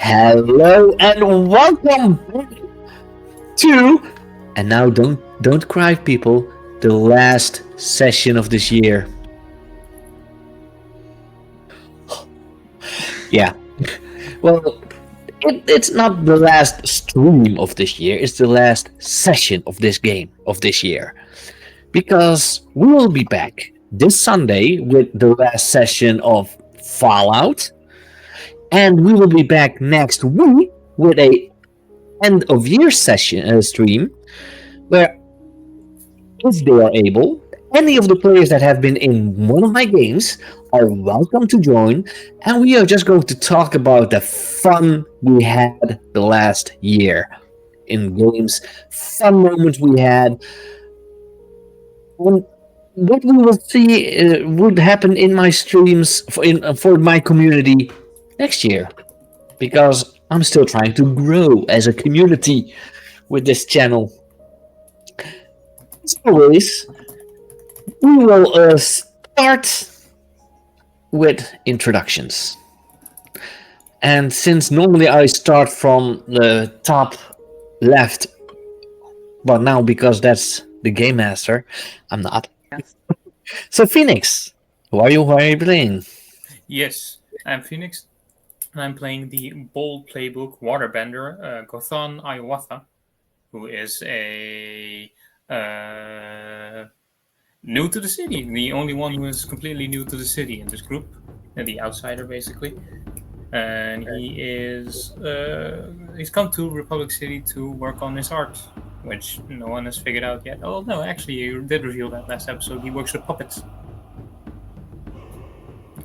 Hello and welcome to, and now don't cry, people, the last session of this year. Yeah. Well, it's not the last stream of this year, it's the last session of this game of this year. Because we will be back this Sunday with the last session of Fallout. And we will be back next week with a end of year session stream where, if they are able, any of the players that have been in one of my games are welcome to join, and we are just going to talk about the fun we had the last year in games, fun moments we had, and what we will see would happen in my streams for my community next year, because I'm still trying to grow as a community with this channel. As always, we will start with introductions. And since normally I start from the top left, but now because that's the game master, I'm not. Yes. So Phoenix, who are you playing? Yes, I'm Phoenix, and I'm playing the bold playbook waterbender Gothan Iwatha, who is a new to the city, the only one who is completely new to the city in this group, the outsider basically. And he's come to Republic City to work on his art, which no one has figured out yet. Oh no, actually, you did reveal that last episode. He works with puppets.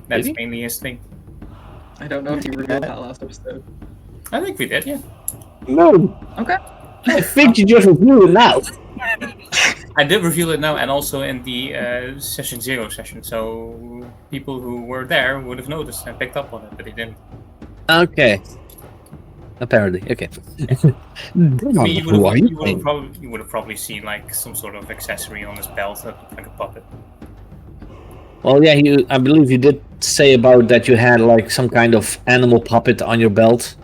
That's mainly his thing. I don't know if you revealed that last episode. I think we did, yeah. No, Okay. I think you just reviewed it now. I did reveal it now, and also in the session 0 session, so people who were there would have noticed and picked up on it, but they didn't. Okay. Apparently, okay. I mean, you would have probably seen like some sort of accessory on his belt that looked like a puppet. Well, yeah, I believe you did say about that you had like some kind of animal puppet on your belt.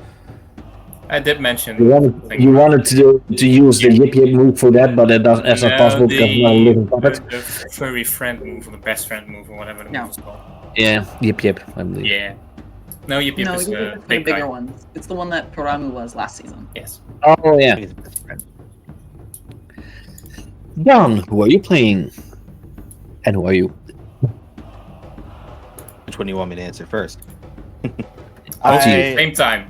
I did mention you wanted to use the yip yip move for that, but that's not possible because it's not a living puppet. The furry friend move, or the best friend move, or whatever the move is called. Yeah, yip yip, I believe. Yeah. No, yip yip is the big bigger guy. one. It's the one that Paramu was last season. Yes. Oh yeah. Don, who are you playing? And who are you? Which one do you want me to answer first? Same time.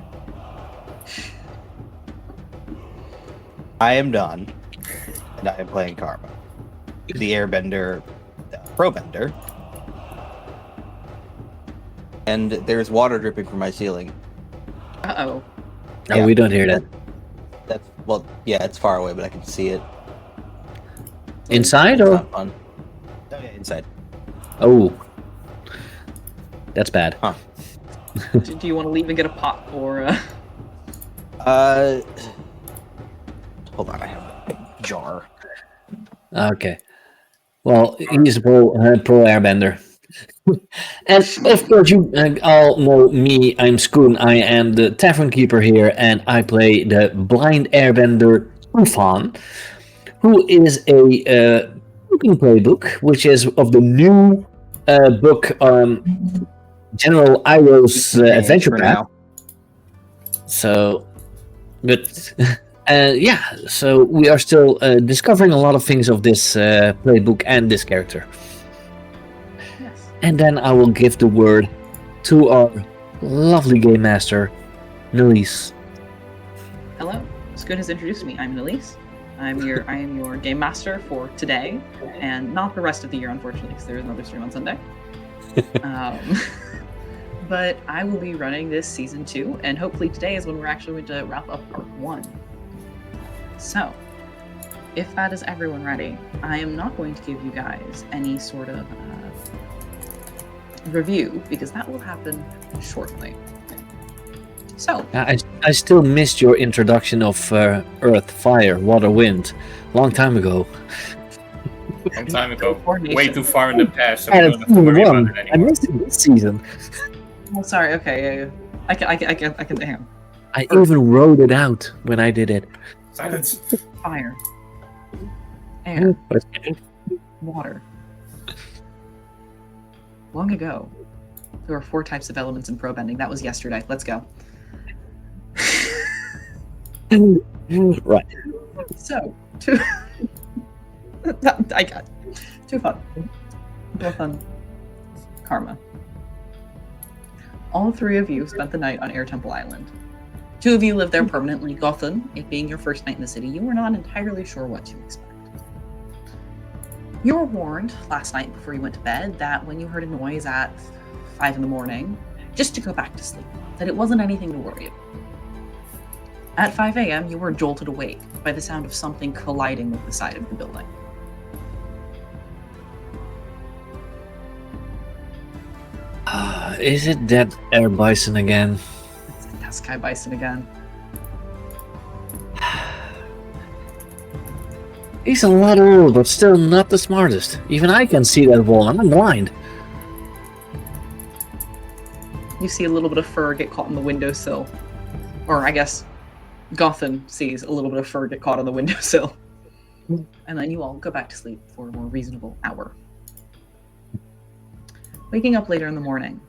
I am Don, and I am playing Karma, the Airbender, Pro-bender. And there's water dripping from my ceiling. Uh-oh. No, Yeah. we don't hear that. That's yeah, it's far away, but I can see it. Inside It's or? not fun. Oh yeah, inside. Oh, that's bad. Huh. Do you want to leave and get a pot or? Hold on, I have a jar. Okay. Well, he's a pro airbender. And of course, you all know me. I'm Skoon. I am the tavern keeper here, and I play the blind airbender Tufan, who is a cooking playbook, which is of the new book, General Iroh's Adventure Path. So, but yeah, so we are still discovering a lot of things of this playbook and this character. Yes. And then I will give the word to our lovely game master, Nelise. Hello. Scoot has introduced me. I'm Elise. I am your game master for today, and not the rest of the year, unfortunately, because there is another stream on Sunday. But I will be running this season 2, and hopefully today is when we're actually going to wrap up part 1. So, if that is everyone ready, I am not going to give you guys any sort of review, because that will happen shortly. So, I still missed your introduction of Earth, Fire, Water, Wind, long time ago. Long time ago. Way too far in the past, so we And don't have to worry about it I anymore. missed it this season. oh, sorry. Okay, yeah. I can. Hang on. I even wrote it out when I did it. Silence. Fire. Air. Okay. Water. Long ago, there were 4 types of elements in pro bending. That was yesterday. Let's go. Right. So, I got too fun. Karma. All 3 of you spent the night on Air Temple Island. 2 of you lived there permanently. Gothan, it being your first night in the city, you were not entirely sure what to expect. You were warned last night before you went to bed that when you heard a noise at 5 in the morning, just to go back to sleep, that it wasn't anything to worry about. At 5 a.m., you were jolted awake by the sound of something colliding with the side of the building. Is it that air bison again? It's the Taskai Bison again. He's a lot older, but still not the smartest. Even I can see that wall. I'm blind. You see a little bit of fur get caught on the windowsill. Or I guess Gothan sees a little bit of fur get caught on the windowsill. And then you all go back to sleep for a more reasonable hour. Waking up later in the morning,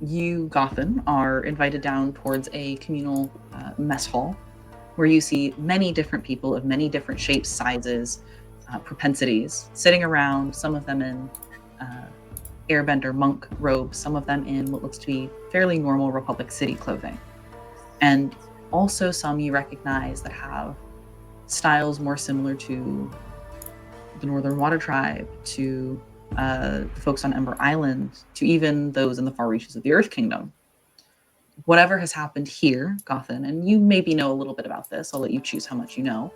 you, Gothan, are invited down towards a communal mess hall where you see many different people of many different shapes, sizes, propensities, sitting around, some of them in airbender monk robes, some of them in what looks to be fairly normal Republic City clothing. And also some you recognize that have styles more similar to the Northern Water Tribe, to the folks on Ember Island, to even those in the far reaches of the Earth Kingdom. Whatever has happened here, Gothan, and you maybe know a little bit about this, I'll let you choose how much you know.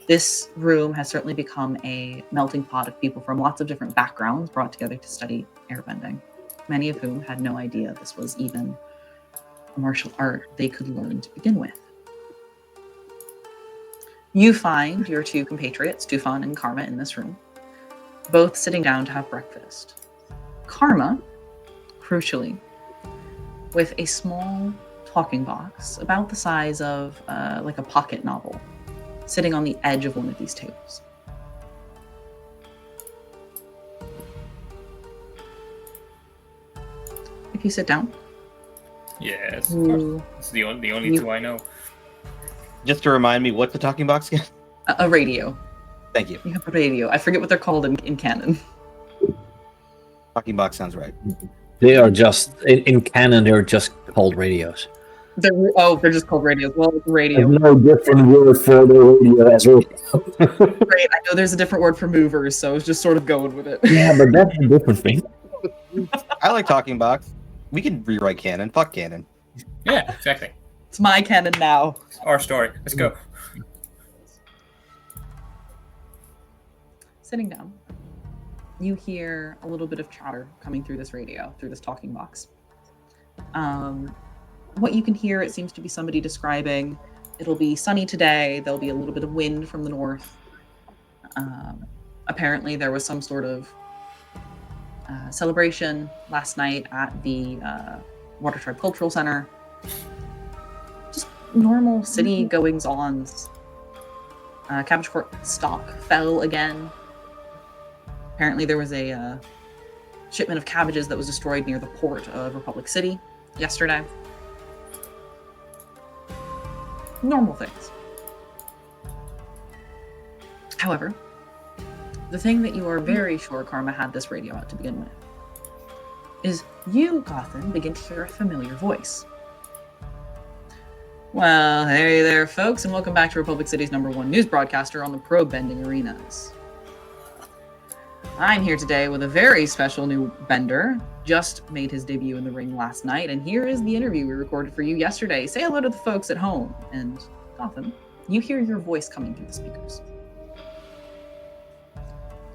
This room has certainly become a melting pot of people from lots of different backgrounds brought together to study airbending, many of whom had no idea this was even a martial art they could learn to begin with. You find your 2 compatriots, Tufan and Karma, in this room, both sitting down to have breakfast. Karma, crucially, with a small talking box about the size of like a pocket novel, sitting on the edge of one of these tables. If you sit down, Yes, of course. It's the only 2 I know. Just to remind me, what's the talking box again? a radio. Thank you. You have a radio. I forget what they're called in canon. Talking box sounds right. They are just in canon. They're just called radios. They're just called radios. Well, it's a radio. There's no different word for the radio as well. Right, I know there's a different word for movers, so I was just sort of going with it. Yeah, but that's a different thing. I like talking box. We can rewrite canon. Fuck canon. Yeah, exactly. It's my canon now. Our story. Let's go. Sitting down, you hear a little bit of chatter coming through this radio, through this talking box. What you can hear, it seems to be somebody describing, it'll be sunny today, there'll be a little bit of wind from the north. Apparently there was some sort of celebration last night at the Water Tribe Cultural Center. Just normal city goings-ons. Cabbage Court stock fell again. Apparently there was a shipment of cabbages that was destroyed near the port of Republic City yesterday. Normal things. However, the thing that you are very sure Karma had this radio out to begin with is you, Gothan, begin to hear a familiar voice. Well, hey there, folks, and welcome back to Republic City's #1 news broadcaster on the pro bending arenas. I'm here today with a very special new bender. Just made his debut in the ring last night, and here is the interview we recorded for you yesterday. Say hello to the folks at home. And Gothan, you hear your voice coming through the speakers.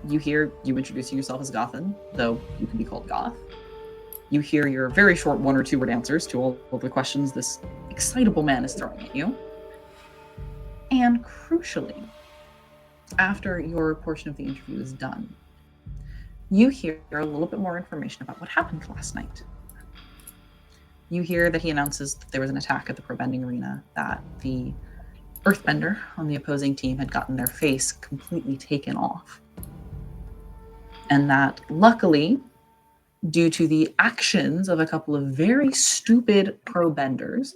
You hear you introducing yourself as Gothan, though you can be called Goth. You hear your very short 1 or 2 word answers to all of the questions this excitable man is throwing at you. And crucially, after your portion of the interview is done, you hear a little bit more information about what happened last night. You hear that he announces that there was an attack at the pro bending arena, that the earthbender on the opposing team had gotten their face completely taken off. And that luckily, due to the actions of a couple of very stupid pro benders,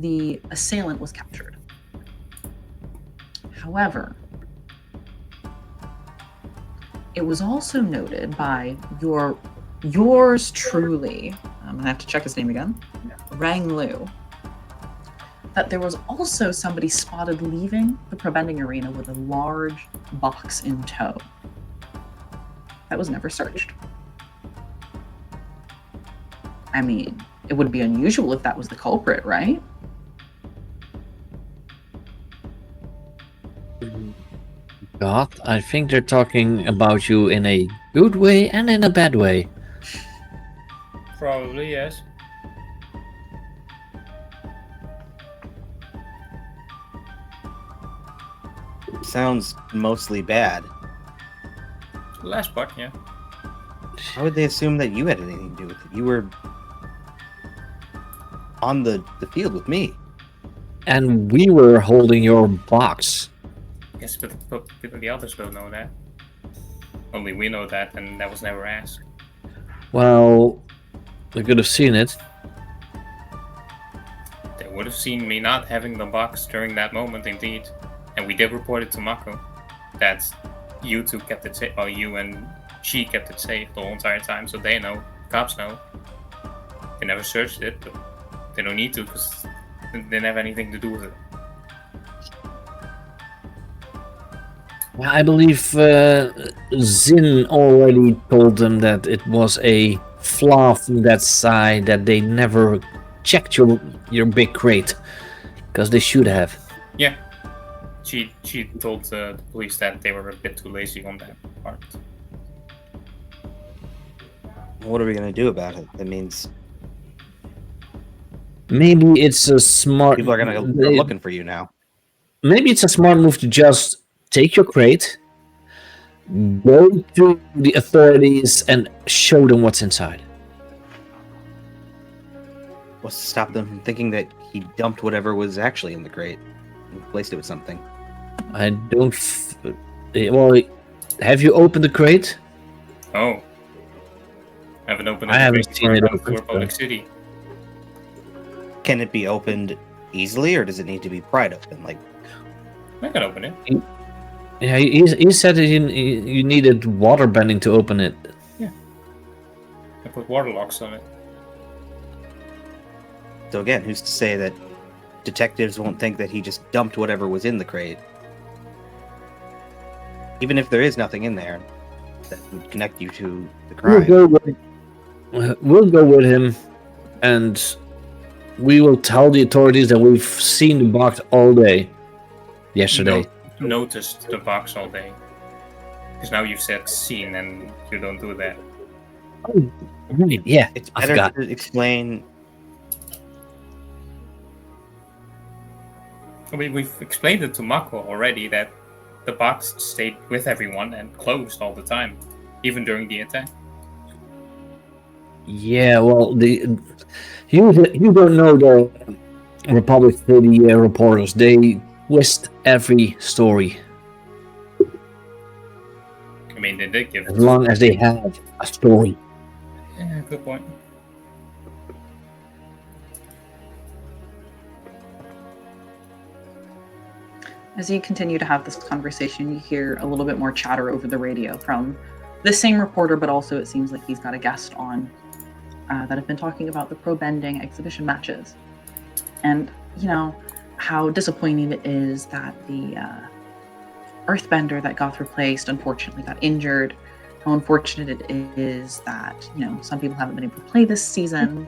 the assailant was captured. However, it was also noted by yours truly, I'm gonna have to check his name again, Rang Lu, that there was also somebody spotted leaving the pro bending arena with a large box in tow. That was never searched. I mean, it would be unusual if that was the culprit, right? God, I think they're talking about you in a good way and in a bad way. Probably, yes. Sounds mostly bad. The last part, yeah. How would they assume that you had anything to do with it? You were on the field with me. And we were holding your box. Yes, but the others don't know that. Only we know that, and that was never asked. Well, we could have seen it. They would have seen me not having the box during that moment, indeed. And we did report it to Mako. That you two kept it safe. Well, you and she kept it safe the whole entire time, so they know. Cops know. They never searched it, but they don't need to because they didn't have anything to do with it. I believe Zin already told them that it was a flaw from that side, that they never checked your big crate, because they should have. Yeah. She told the police that they were a bit too lazy on that part. What are we gonna do about it? That means Maybe it's a smart. people are gonna go looking for you now. Maybe it's a smart move to just take your crate, go to the authorities, and show them what's inside. What's to stop them from thinking that he dumped whatever was actually in the crate and replaced it with something? I don't. Well, have you opened the crate? Oh. I haven't opened I haven't seen it for open, Republic so. City. Can it be opened easily, or does it need to be pried open? Like, I can open it. Yeah, he said that you needed water bending to open it. I put water locks on it. so again, who's to say that detectives won't think that he just dumped whatever was in the crate? Even if there is nothing in there that would connect you to the crime. We'll go with him, and we will tell the authorities that we've seen the box all day yesterday. Noticed the box all day. Because now you've said seen and you don't do that. Yeah, It's I better forgot. to explain. I mean, we've explained it to Mako already that the box stayed with everyone and closed all the time, even during the attack. Yeah, well, you don't know the Republic City reporters. They twist every story I mean, they did give as long as they have a story. Yeah, good point. As you continue to have this conversation, you hear a little bit more chatter over the radio from the same reporter, but also it seems like he's got a guest on that have been talking about the pro bending exhibition matches. And, you know, how disappointing it is that the earthbender that got replaced unfortunately got injured. How unfortunate it is that, you know, some people haven't been able to play this season.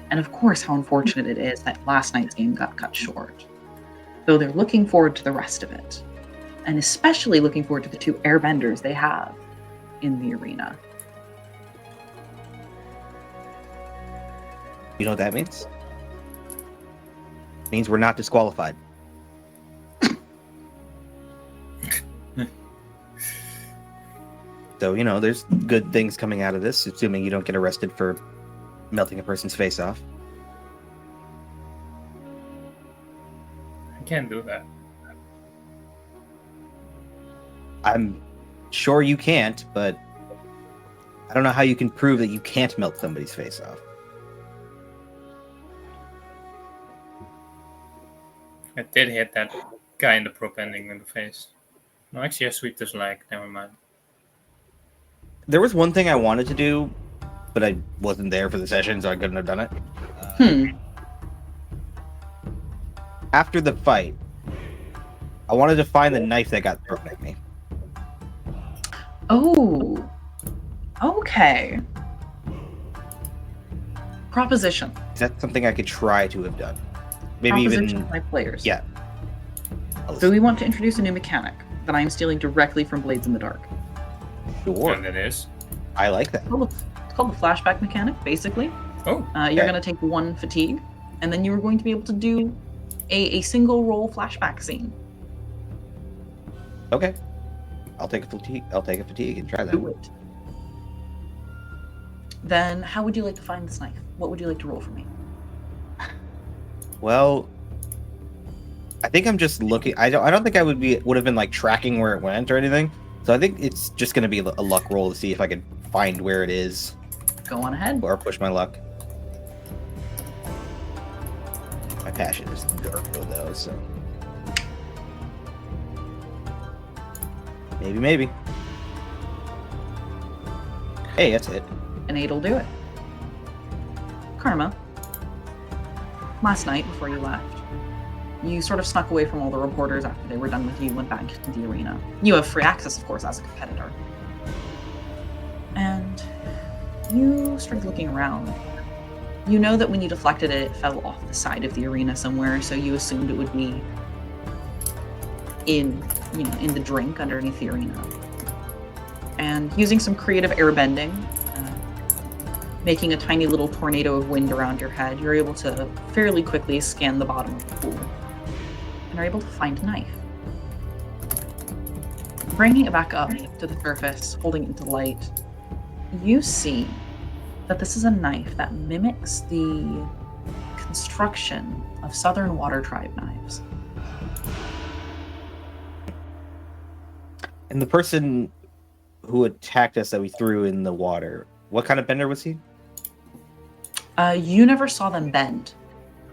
And of course, how unfortunate it is that last night's game got cut short. Though they're looking forward to the rest of it. And especially looking forward to the two airbenders they have in the arena. You know what that means? It means we're not disqualified. So, you know, there's good things coming out of this, assuming you don't get arrested for melting a person's face off. I can't do that. I'm sure you can't, but I don't know how you can prove that you can't melt somebody's face off. I did hit that guy in the prop ending in the face. No, actually, I sweeped his leg. Never mind. There was one thing I wanted to do, but I wasn't there for the session, so I couldn't have done it. After the fight, I wanted to find the knife that got thrown at me. Oh. Okay. Proposition. Is that something I could try to have done? Maybe Proposition even by players. yeah. So we want to introduce a new mechanic that I am stealing directly from Blades in the Dark. Sure. And it is. I like that. It's called the flashback mechanic, basically. Oh, You're going to take 1 fatigue, and then you are going to be able to do a single roll flashback scene. Okay. I'll take a fatigue. I'll take a fatigue and try that. Do it. Then, how would you like to find this knife? What would you like to roll for me? Well, I think I'm just looking. I don't think I would have been like tracking where it went or anything. So I think it's just going to be a luck roll to see if I can find where it is Go on ahead. or push my luck. My passion is Darkwood though, so maybe. Hey, that's it. An 8'll do it. Karma. Last night, before you left, you sort of snuck away from all the reporters after they were done with you, went back to the arena. You have free access, of course, as a competitor. And you started looking around. You know that when you deflected it, it fell off the side of the arena somewhere, so you assumed it would be in the drink underneath the arena. And using some creative airbending, making a tiny little tornado of wind around your head, you're able to fairly quickly scan the bottom of the pool and are able to find a knife. Bringing it back up to the surface, holding it into the light, you see that this is a knife that mimics the construction of Southern Water Tribe knives. And the person who attacked us that we threw in the water, what kind of bender was he? You never saw them bend.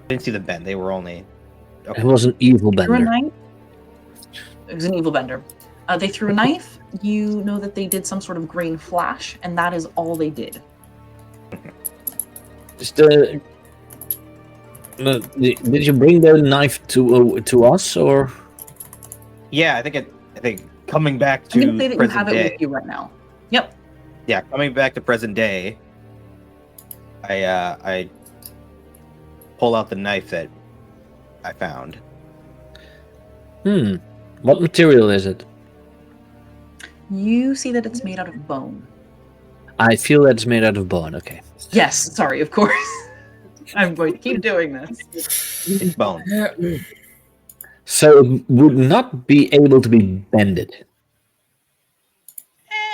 I didn't see the bend. They were only. Okay. It was an evil Threw a bender. knife. It was an evil bender. They threw a knife. You know that they did some sort of green flash, and that is all they did. Just, did you bring the knife to us, or? Yeah, I think coming back I'm to going to say that you present have it day. with you right now. Yep. Yeah, coming back to present day. I pull out the knife that I found. What material is it? You see that it's made out of bone. I feel that it's made out of bone. Okay. Yes, sorry, of course. I'm going to keep doing this. It's bone. So it would not be able to be bended.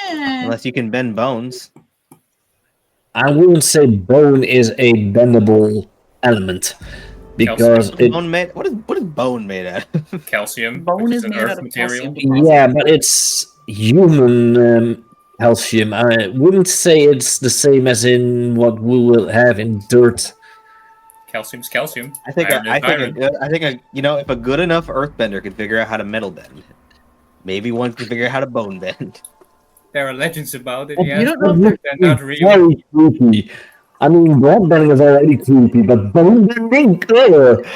Unless you can bend bones. I wouldn't say bone is a bendable element because it, Bone made. What is bone made out of? calcium. Bone which is an made earth out of material. calcium. yeah, but it's human calcium. I wouldn't say it's the same as in what we will have in dirt. Calcium's calcium. I think Iron is iron. if a good enough earthbender could figure out how to metal bend, maybe one can figure out how to bone bend. There are legends about it. Oh, Yeah, you don't know if they're not real. Very creepy. I mean, blood bending is already creepy, but bone bending, ugh.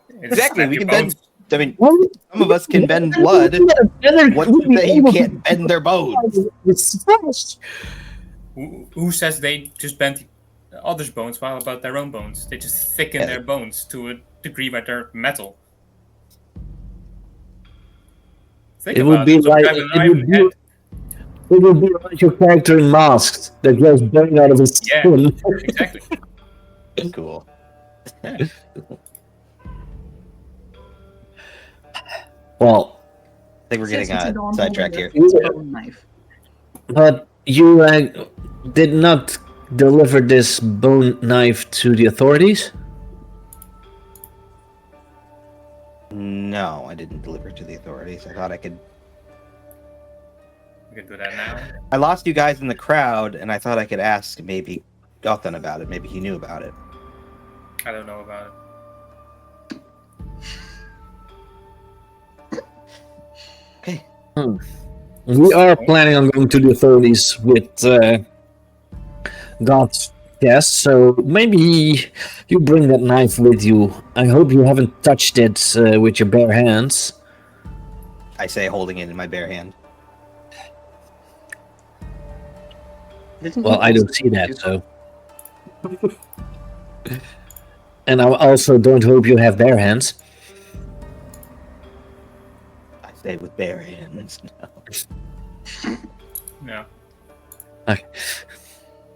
It's Exactly, we your can bend. bones. I mean, some of us can bend blood. What's to say you can't bend their bones? Who says they just bend others' bones while about their own bones? They just thicken Yeah. their bones to a degree where they're metal. Think It about would be Some like guy with an it iron would be, head. it would be like your character in Masked that goes bone out of his Yeah. skin. Exactly. Cool. Well, I think we're getting Since I'm sidetracked here. holding this bone knife. but you did not deliver this bone knife to the authorities? No, I didn't deliver it to the authorities. I thought I could. We can do that now. I lost you guys in the crowd, and I thought I could ask maybe Gothan about it. Maybe he knew about it. I don't know about it. Okay. We are planning on going to the authorities with God's guest, so maybe you bring that knife with you. I hope you haven't touched it with your bare hands. I say, holding it in my bare hand. Well, I don't see that, so. And I also don't hope you have bare hands. I say with bare hands. No. No. Okay.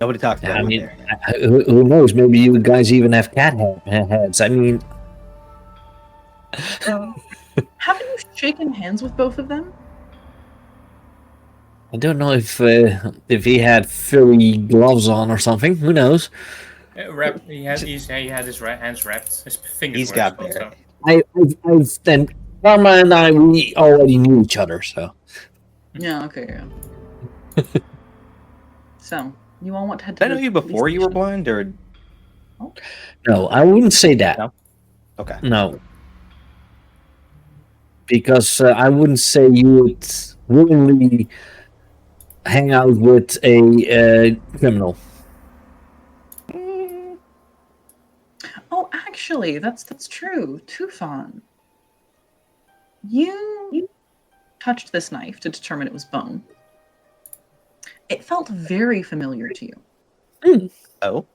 Nobody talks about I it with mean, bare hands. who knows? Maybe you guys even have cat heads. I mean, Haven't you shaken hands with both of them? I don't know if he had furry gloves on or something. Who knows? He had his hands wrapped. His fingers He's were got exposed, bare. I've then Karma and I, we already knew each other, so. Yeah, okay, yeah. So, you all want to head to Did I know the you police before you were station? blind, or No, I wouldn't say that. No? okay? No. Because I wouldn't say you would willingly hang out with a criminal. Oh, actually, that's true. Tufan. You touched this knife to determine it was bone. It felt very familiar to you. Oh,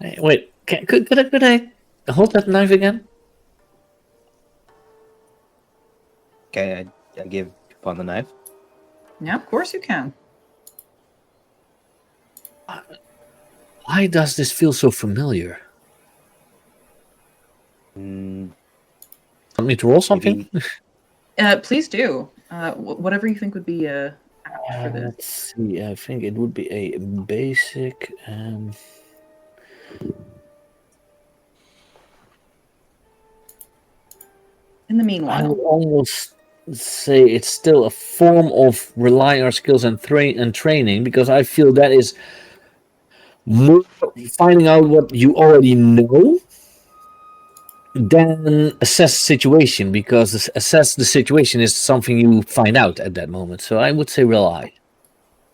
Hey, wait, could I hold that knife again? okay. I give upon the knife. Yeah, of course you can. Why does this feel so familiar? Mm, Want me to roll something? Please do. Whatever you think would be apt for this. Let's see. I think it would be a basic. In the I meanwhile, would almost say it's still a form of relying on skills and training, because I feel that is more finding out what you already know than assess the situation, because assess the situation is something you find out at that moment. So I would say rely.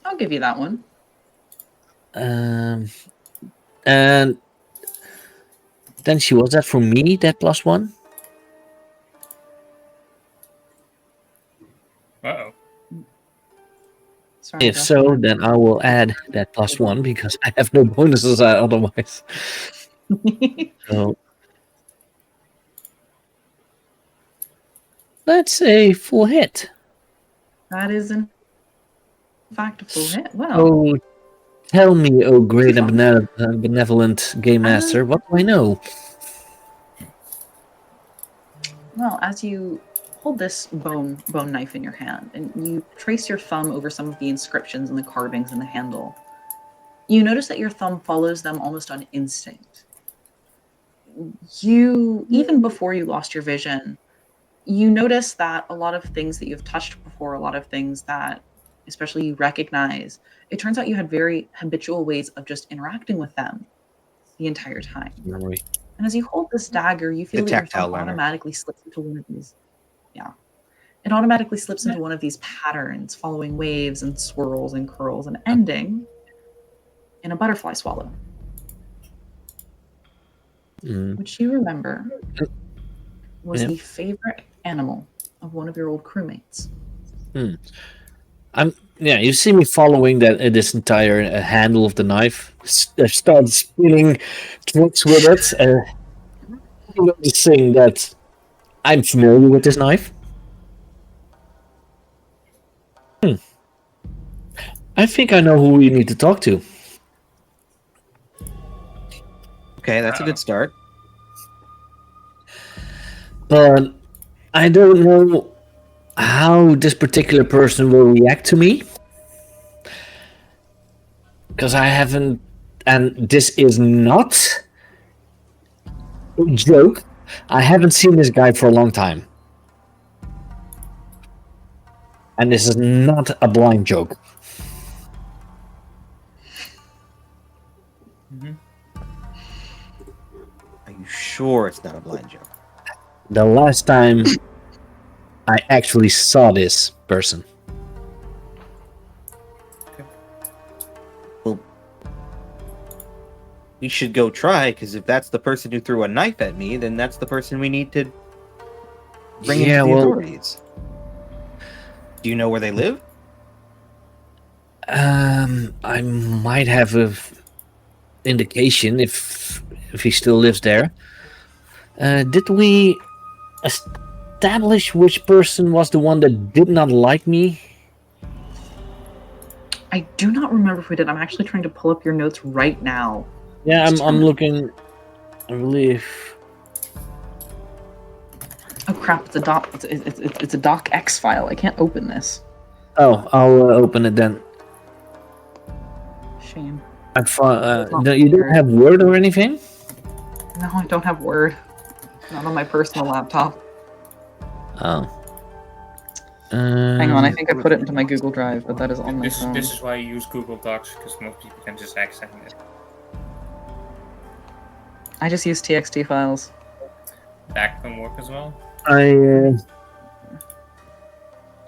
I'll give you that one. And then she was that for me, that +1. Uh-oh. Sorry, If Josh. so, then I will add that +1 because I have no bonuses otherwise. So let's say full hit. That is in fact a full hit. Wow. Oh, tell me, oh great and benevolent game master, what do I know? Well, as you hold this bone knife in your hand and you trace your thumb over some of the inscriptions and the carvings in the handle, you notice that your thumb follows them almost on instinct. You, even before you lost your vision, you notice that a lot of things that you've touched before, a lot of things that especially you recognize, it turns out you had very habitual ways of just interacting with them the entire time. Memory. And as you hold this dagger, you feel The that your tactile thumb learner. automatically slips into one of these. Yeah. It automatically slips into one of these patterns, following waves and swirls and curls and ending in a butterfly swallow, which you remember was Yeah. the favorite animal of one of your old crewmates. Yeah, you see me following that this entire handle of the knife. Start spinning tricks with it. Noticing that I'm familiar with this knife. I think I know who we need to talk to. Okay, that's a good start. But I don't know how this particular person will react to me. because I haven't, and this is not a joke. I haven't seen this guy for a long time, and this is not a blind joke. Are you sure it's not a blind joke? The last time I actually saw this person. Well, we should go try, because if that's the person who threw a knife at me, then that's the person we need to bring into the authorities. Do you know where they live? I might have a indication if he still lives there. Did we establish which person was the one that did not like me? I do not remember if we did. I'm actually trying to pull up your notes right now. Yeah, I'm looking. I believe. Oh crap! It's a doc. It's a docx file. I can't open this. Oh, I'll open it then. Shame. You don't have Word or anything? No, I don't have Word. Not on my personal laptop. Oh. Hang on, I think I put it into my Google Drive, but that is on my This phone. is why you use Google Docs, because most people can just access it. I just use TXT files. That can work as well.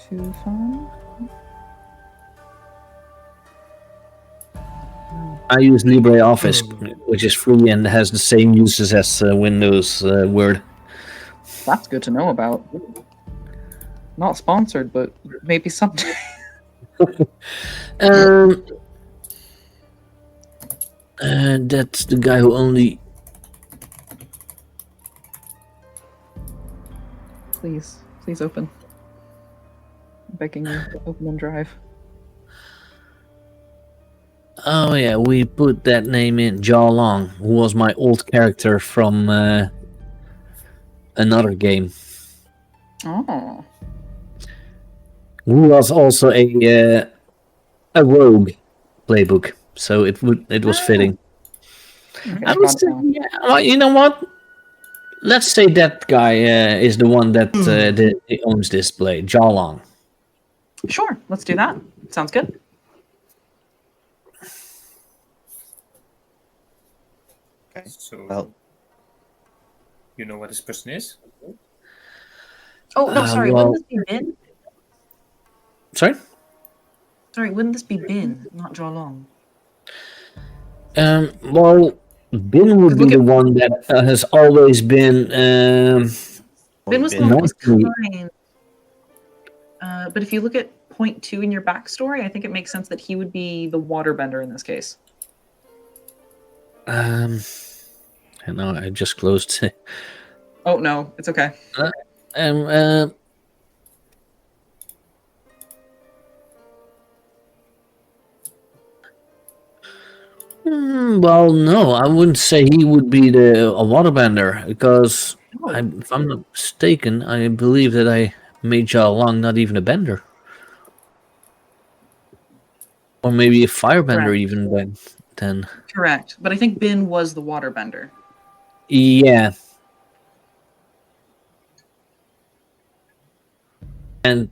Too fun. I use LibreOffice, which is free and has the same uses as Windows Word. That's good to know about. Not sponsored, but maybe someday. That's the guy who only. Please open. I'm begging you, open and drive. Oh yeah, we put that name in. Jia Long, who was my old character from another game. Oh. Who was also a rogue playbook, so it was fitting. Okay, I would say, yeah, well, you know what? Let's say that guy is the one that owns this blade, Jia Long. Sure, let's do that. Sounds good. Okay. So, Well, you know what this person is? Oh, no, sorry. well- Wouldn't this be Bin? Sorry? Sorry, wouldn't this be Bin, not Jia Long? Well, Bin would be the one that has always been. Bin was the one that was nicely- kind. But if you look at point 2 in your backstory, I think it makes sense that he would be the waterbender in this case. I know I just closed. Oh, no, it's okay. Well, no, I wouldn't say he would be a waterbender because, if I'm not mistaken, I believe that I made Jia Long not even a bender, or maybe a firebender Correct. even then. Correct. But I think Bin was the waterbender. Yeah, and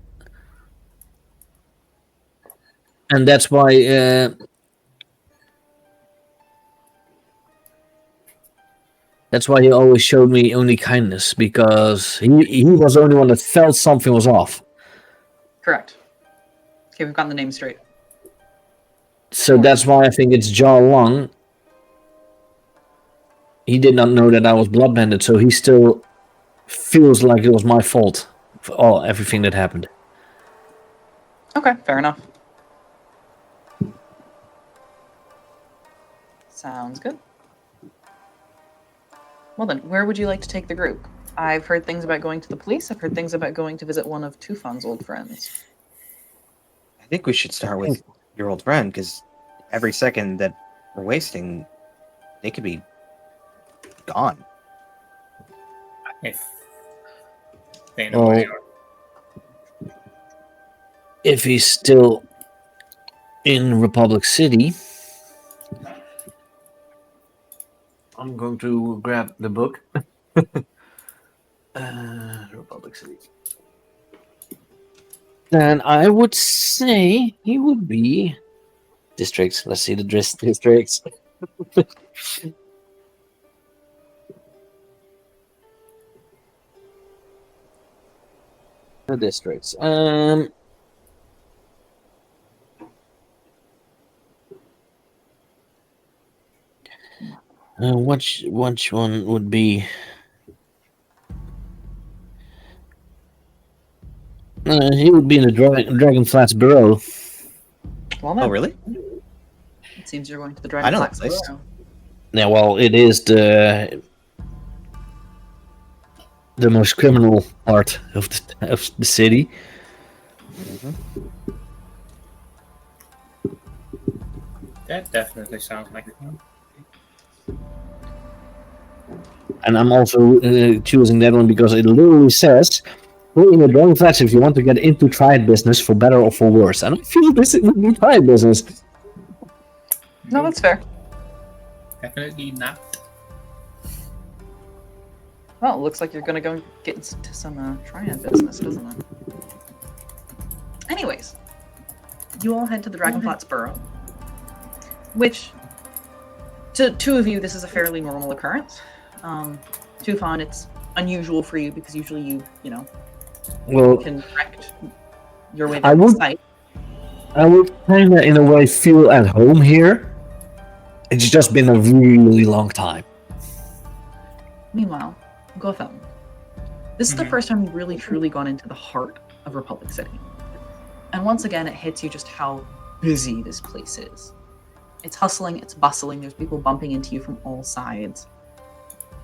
that's why. That's why he always showed me only kindness, because he was the only one that felt something was off. Correct. Okay, we've gotten the name straight. So that's why I think it's Jia Long. He did not know that I was bloodbended, so he still feels like it was my fault for everything that happened. Okay, fair enough. Sounds good. Well then, where would you like to take the group? I've heard things about going to the police. I've heard things about going to visit one of Tufan's old friends. I think we should start with your old friend, because every second that we're wasting, they could be gone. If they know where they are. If he's still in Republic City, I'm going to grab the book. Republic City. Then I would say he would be districts. Let's see the districts. The districts. Which one would be? He would be in the Dragonflat's Bureau. Well, then, Oh, really? it seems you're going to the I know Dragonflat's that place. Bureau. Yeah, well, it is the most criminal part of the city. Mhm. That definitely sounds like fun. And I'm also choosing that one because it literally says, "Go in the Dragonflats if you want to get into triad business for better or for worse." And I feel this would be triad business. No, that's fair. Definitely not. Well, it looks like you're going to go get into some triad business, doesn't it? Anyways, you all head to the Dragonflat's Burrow, which, to two of you, this is a fairly normal occurrence. Tufan, it's unusual for you because usually you Well, can direct your way I down the would- site. I would kind of, in a way, feel at home here. It's just been a really long time. Meanwhile, Gotham. This is the Mhm. first time you've really truly gone into the heart of Republic City. And once again, it hits you just how busy this place is. It's hustling, it's bustling, there's people bumping into you from all sides.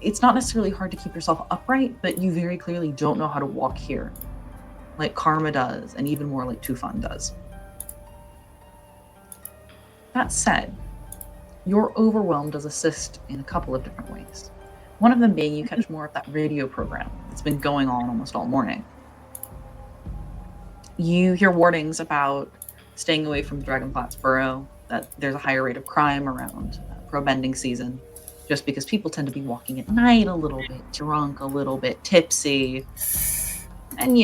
It's not necessarily hard to keep yourself upright, but you very clearly don't know how to walk here, like Karma does, and even more like Tufan does. That said, you're overwhelmed as assist in a couple of different ways. One of them being you catch more of that radio program that's been going on almost all morning. You hear warnings about staying away from the Dragonflat's Burrow, that there's a higher rate of crime around pro-bending season, just because people tend to be walking at night a little bit drunk, a little bit tipsy, and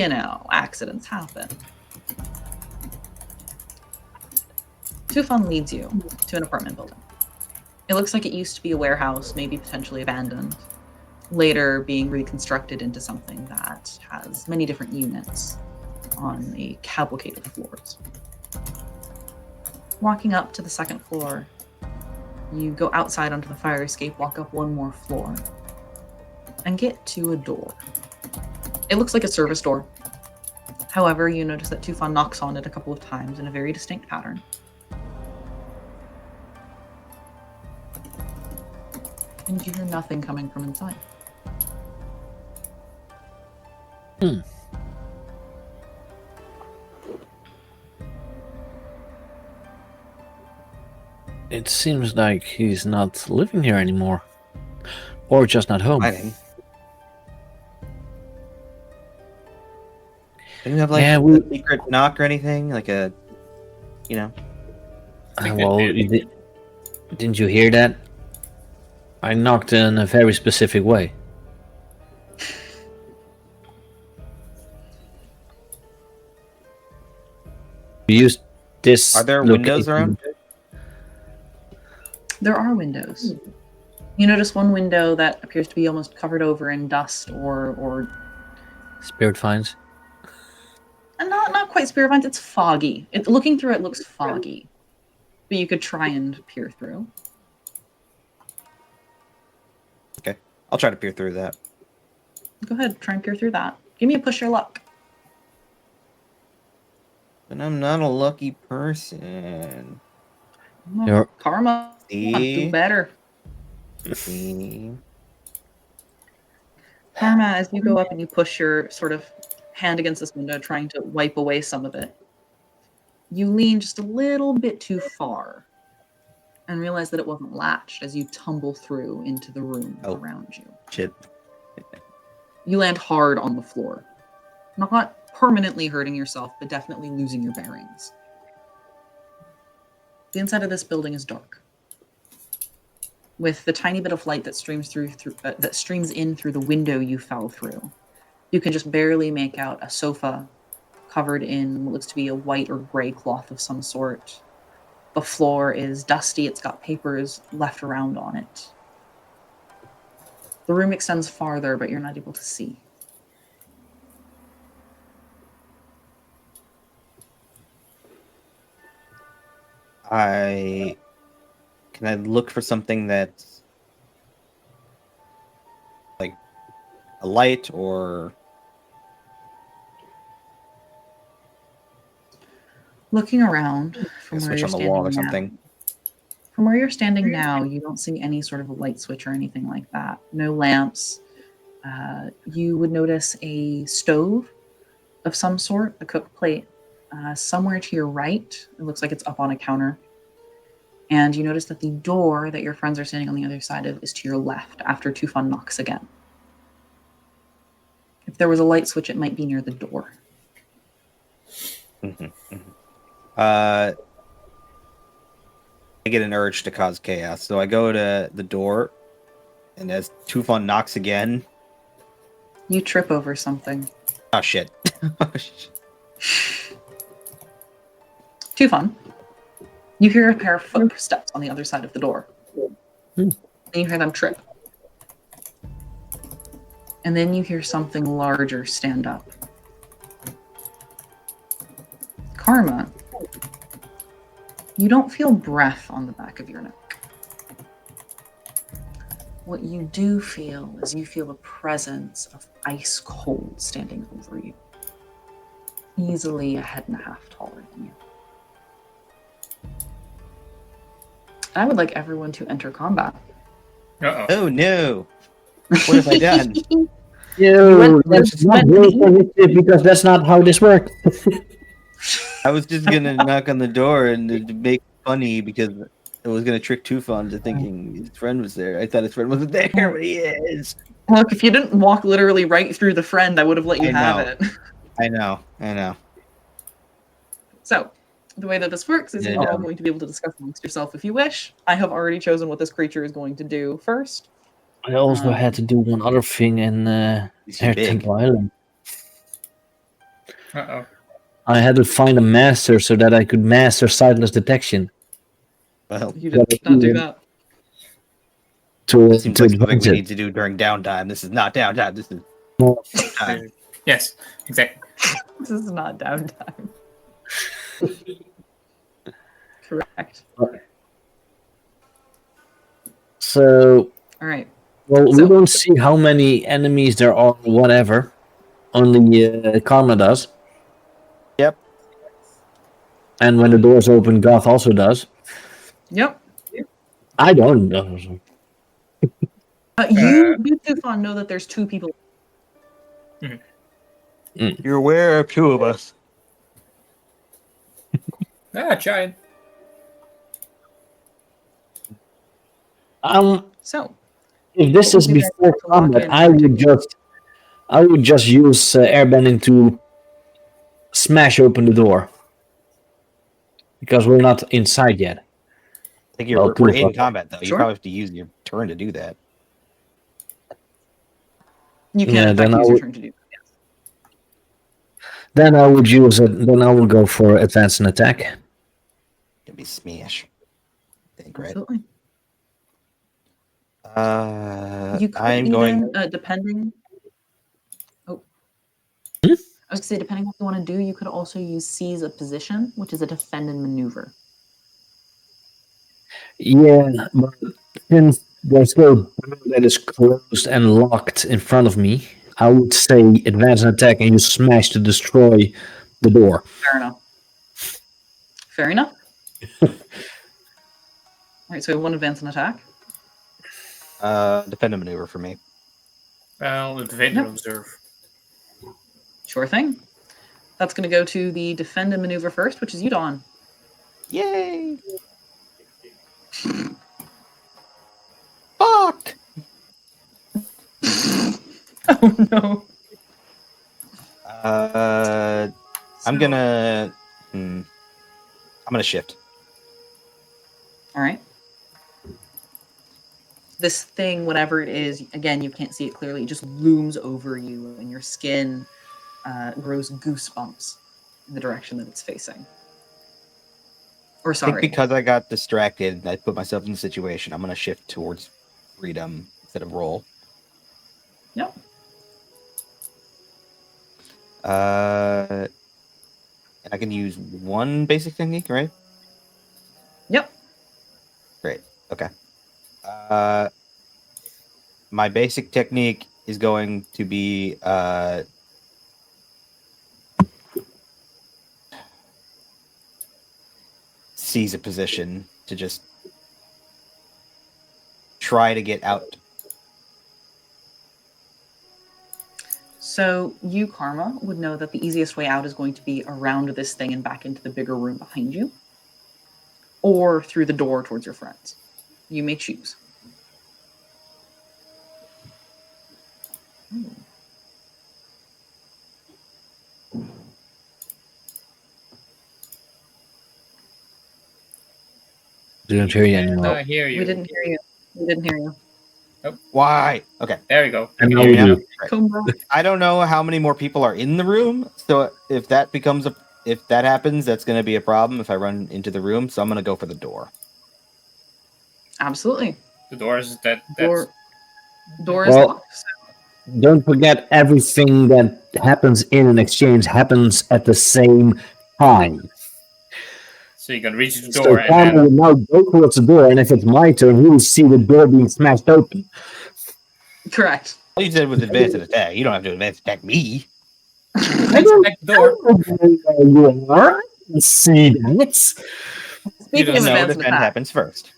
accidents happen. Tufan leads you to an apartment building. It looks like it used to be a warehouse, maybe potentially abandoned, later being reconstructed into something that has many different units on a cavalcade of floors. Walking up to the second floor, you go outside onto the fire escape, walk up one more floor, and get to a door. It looks like a service door. However, you notice that Tufan knocks on it a couple of times in a very distinct pattern. And you hear nothing coming from inside. It seems like he's not living here anymore. Or just not home. Hiding. Didn't you have like Yeah, a secret knock or anything? Like a, Well, didn't you hear that? I knocked in a very specific way. We used this. Are there windows location- around? There are windows. You notice one window that appears to be almost covered over in dust or Spirit finds. and not quite spirit vines, it's foggy. Looking through it looks foggy. But you could try and peer through. Okay, I'll try to peer through that. Go ahead, try and peer through that. Give me a push your luck. And I'm not a lucky person. Oh, You're- Karma. See? Do better. See? Karma, as you go up and you push your sort of hand against this window, trying to wipe away some of it, you lean just a little bit too far and realize that it wasn't latched as you tumble through into the room around you. Shit. You land hard on the floor. Not permanently hurting yourself, but definitely losing your bearings. The inside of this building is dark. with the tiny bit of light that streams in through the window you fell through. You can just barely make out a sofa covered in what looks to be a white or gray cloth of some sort. The floor is dusty. It's got papers left around on it. The room extends farther, but you're not able to see. Can I look for something that's like a light or Looking around from a where switch you're on the standing wall or now, something? from where you're standing now, you don't see any sort of a light switch or anything like that. No lamps. You would notice a stove of some sort, a cook plate, somewhere to your right. It looks like it's up on a counter. And you notice that the door that your friends are standing on the other side of is to your left after Tufan knocks again. If there was a light switch, it might be near the door. I get an urge to cause chaos, so I go to the door, and as Tufan knocks again, You trip over something. oh shit! Tufan, you hear a pair of footsteps on the other side of the door. And you hear them trip. And then you hear something larger stand up. Karma, you don't feel breath on the back of your neck. What you do feel is you feel a presence of ice cold standing over you. Easily a head and a half taller than you. I would like everyone to enter combat. Uh-oh. Oh no! What have I done? Yo, that's not real positive because that's not how this works. I was just gonna knock on the door and to make it funny because it was gonna trick Tufan to thinking his friend was there. I thought his friend wasn't there, but he is. Look, if you didn't walk literally right through the friend, I would have let you I have know. it. I know. So, the way that this works is you're all going to be able to discuss amongst yourself if you wish. I have already chosen what this creature is going to do first. I also had to do one other thing in Is he big? Temple Island. Uh-oh. I had to find a master so that I could master sightless detection. Well, You did not do that. this seems like something we need to do during downtime. This is not downtime. This is time. Yes, exactly. This is not downtime. Correct. So, All right. well, So- we don't see how many enemies there are, whatever. Only Karma does. Yep. And when the doors open, Goth also does. Yep. I don't know. You, Tufan, know that there's two people. You're aware of two of us. Giant. So, If this is What would you before guys like to lock combat, in I would just use airbending to smash open the door because we're not inside yet. I think we're in combat though. You Sure. probably have to use your turn to do that. you can Yeah, in fact then I use your would- turn to do that. Then I would use it. Then I will go for advance and attack. It'd be smash. I think, right? Absolutely. You could I'm even, going. depending. Oh. Hmm? I was going to say, depending on what you want to do, you could also use seize a position, which is a defend and maneuver. Yeah, but since there's no door that is closed and locked in front of me, I would say advance and attack and you smash to destroy the door. Fair enough. Fair enough. All right, so one advance and attack. Defend a maneuver for me. Well, defend and Yep. observe. Sure thing. That's going to go to the defend and maneuver first, which is you, Dawn. Yay! Fuck! Oh no. I'm gonna. I'm gonna shift. All right. this thing, whatever it is, again, you can't see it clearly. It just looms over you, and your skin grows goosebumps in the direction that it's facing. Or I think sorry, because I got distracted and I put myself in the situation, I'm gonna shift towards freedom instead of roll. yep. And I can use one basic technique, right? Yep. Great. Okay. My basic technique is going to be seize a position to just try to get out. So you, Karma, would know that the easiest way out is going to be around this thing and back into the bigger room behind you, or through the door towards your friends. You may choose. Didn't hear you And anymore. I hear you. We didn't hear you. We didn't hear you. Why? Okay. There we go. And You now hear we me now? do. Right. Come back. I don't know how many more people are in the room, so if that happens, that's going to be a problem if I run into the room. So I'm going to go for the door. Absolutely. The doors that's Door is Well- locked. So Don't forget, everything that happens in an exchange happens at the same time. so you can reach the So door and Karma then will now go towards the door, and if it's my turn, he will see the door being smashed open. correct. All you said was advanced attack. You don't have to advance attack me. I don't back the door. know where you are. I can see that. Speaking don't of know, No, advance and defend attack. happens first.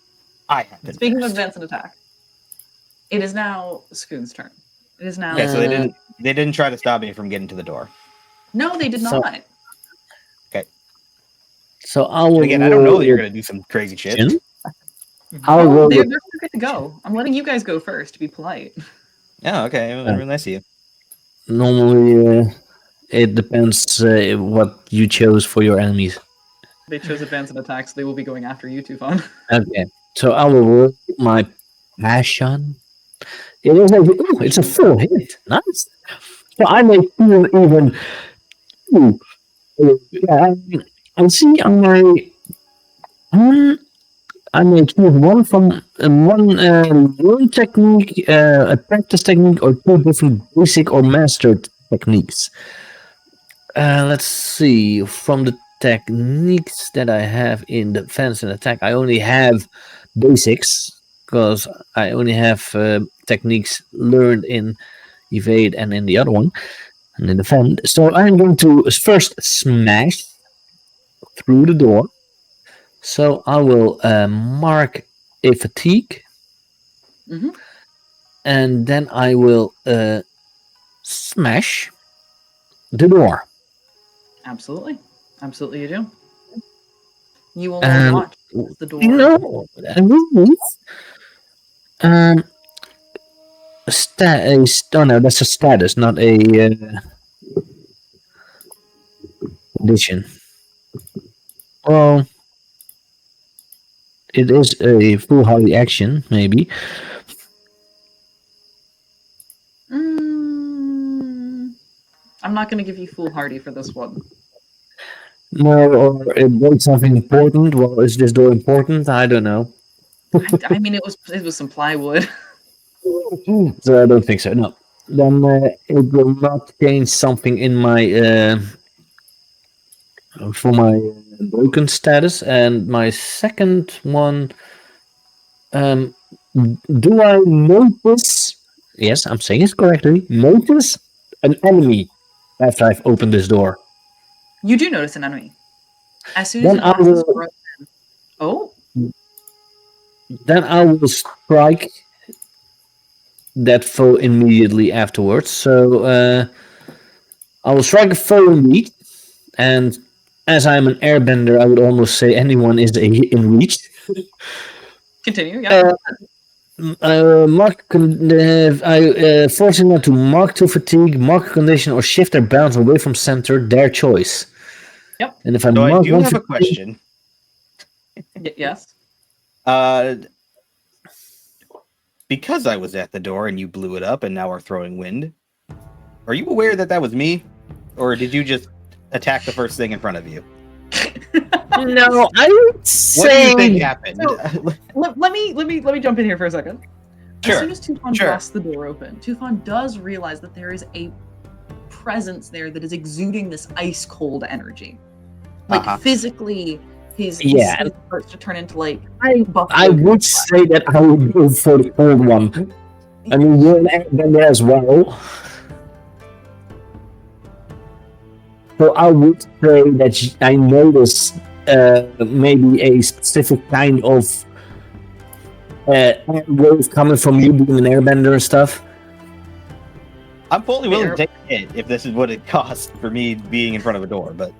I happen. Speaking of first. advance and attack. It is now Scoon's turn. It is now Okay, so they didn't try to stop me from getting to the door. No, they did So- not. So I will. And again, I don't know that you're roll going to do some crazy shit. action. I'll Oh, roll. they're good to go. I'm letting you guys go first to be polite. Oh, okay. Well, really nice of you. Normally, it depends what you chose for your enemies. They chose advance and attack, so they will be going after you, Tufan. Okay, so I will roll my passion. It's a full hit. Nice. So I may feel even. Ooh, yeah, I see. I may choose one from one technique, a practice technique, or two different basic or mastered techniques. Let's see. From the techniques that I have in defense and attack, I only have basics because I only have techniques learned in evade and in the other one, and in defend. So I'm going to first smash through the door. So I will mark a fatigue, Mhm. and then I will smash the door. Absolutely. Absolutely, you do. You will Um, watch as the door. No, really? Um, oh no, that's a status, not a condition. Well, it is a foolhardy action, maybe. I'm not going to give you foolhardy for this one. No, or it breaks something important. Well, is this door important? I don't know. I mean, it was some plywood. So I don't think so. No. Then it will not change something in my for my broken status. And my second one, do I notice? Yes, I'm saying it correctly. Notice an enemy after I've opened this door. You do notice an enemy. As soon as Then you I notice this will. broken. Oh, Then I will strike that foe immediately afterwards. So I will strike a foe indeed, and as I'm an airbender, I would almost say anyone is in reach. continue. Yeah. Forcing them to mark to fatigue, mark a condition, or shift their balance away from center, their choice. Yep. And if I So I mark do one have a fatigue- question. Yes. because I was at the door and you blew it up and now are throwing wind. Are you aware that that was me? Or did you just attack the first thing in front of you? No, I would What do say. you think happened? Let me jump in here for a second. Sure, As soon as Tufan sure. blasts the door open, Tufan does realize that there is a presence there that is exuding this ice cold energy. Like physically, his Yeah. skin starts to turn into like I buffalo would flesh. say that I would go for the cold one. I mean, you're an airbender as well. So I would say that I noticed maybe a specific kind of wave coming from you being an airbender and stuff. I'm fully willing to take a hit if this is what it costs for me being in front of a door, but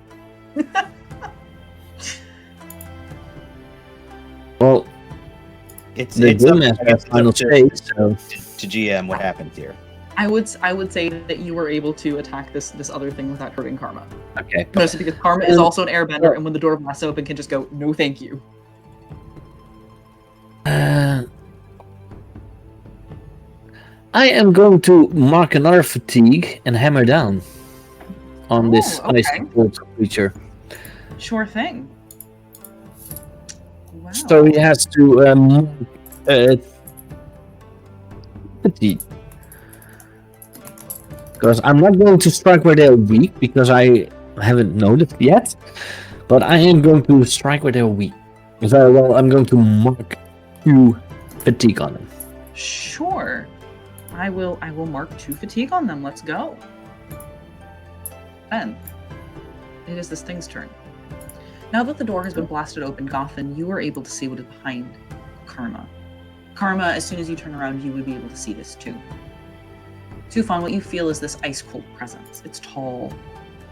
Well, it's the up game master has final say, so to GM what happens here. I would say that you were able to attack this other thing without hurting Karma. okay. Mostly because Karma is also an airbender, and when the door blasts open, can just go, no thank you. I am going to mark another fatigue and hammer down on this Oh, okay. ice cold creature. Sure thing. Wow. So he has to fatigue. Because I'm not going to strike where they're weak because I haven't noticed yet, but I am going to strike where they're weak. Very well, I'm going to mark 2 fatigue on them. Sure. I will mark 2 fatigue on them. Let's go. Then it is this thing's turn. Now that the door has been blasted open, Gotham, you are able to see what is behind Karma. Karma, as soon as you turn around, you would be able to see this too. Tufan, what you feel is this ice-cold presence. It's tall,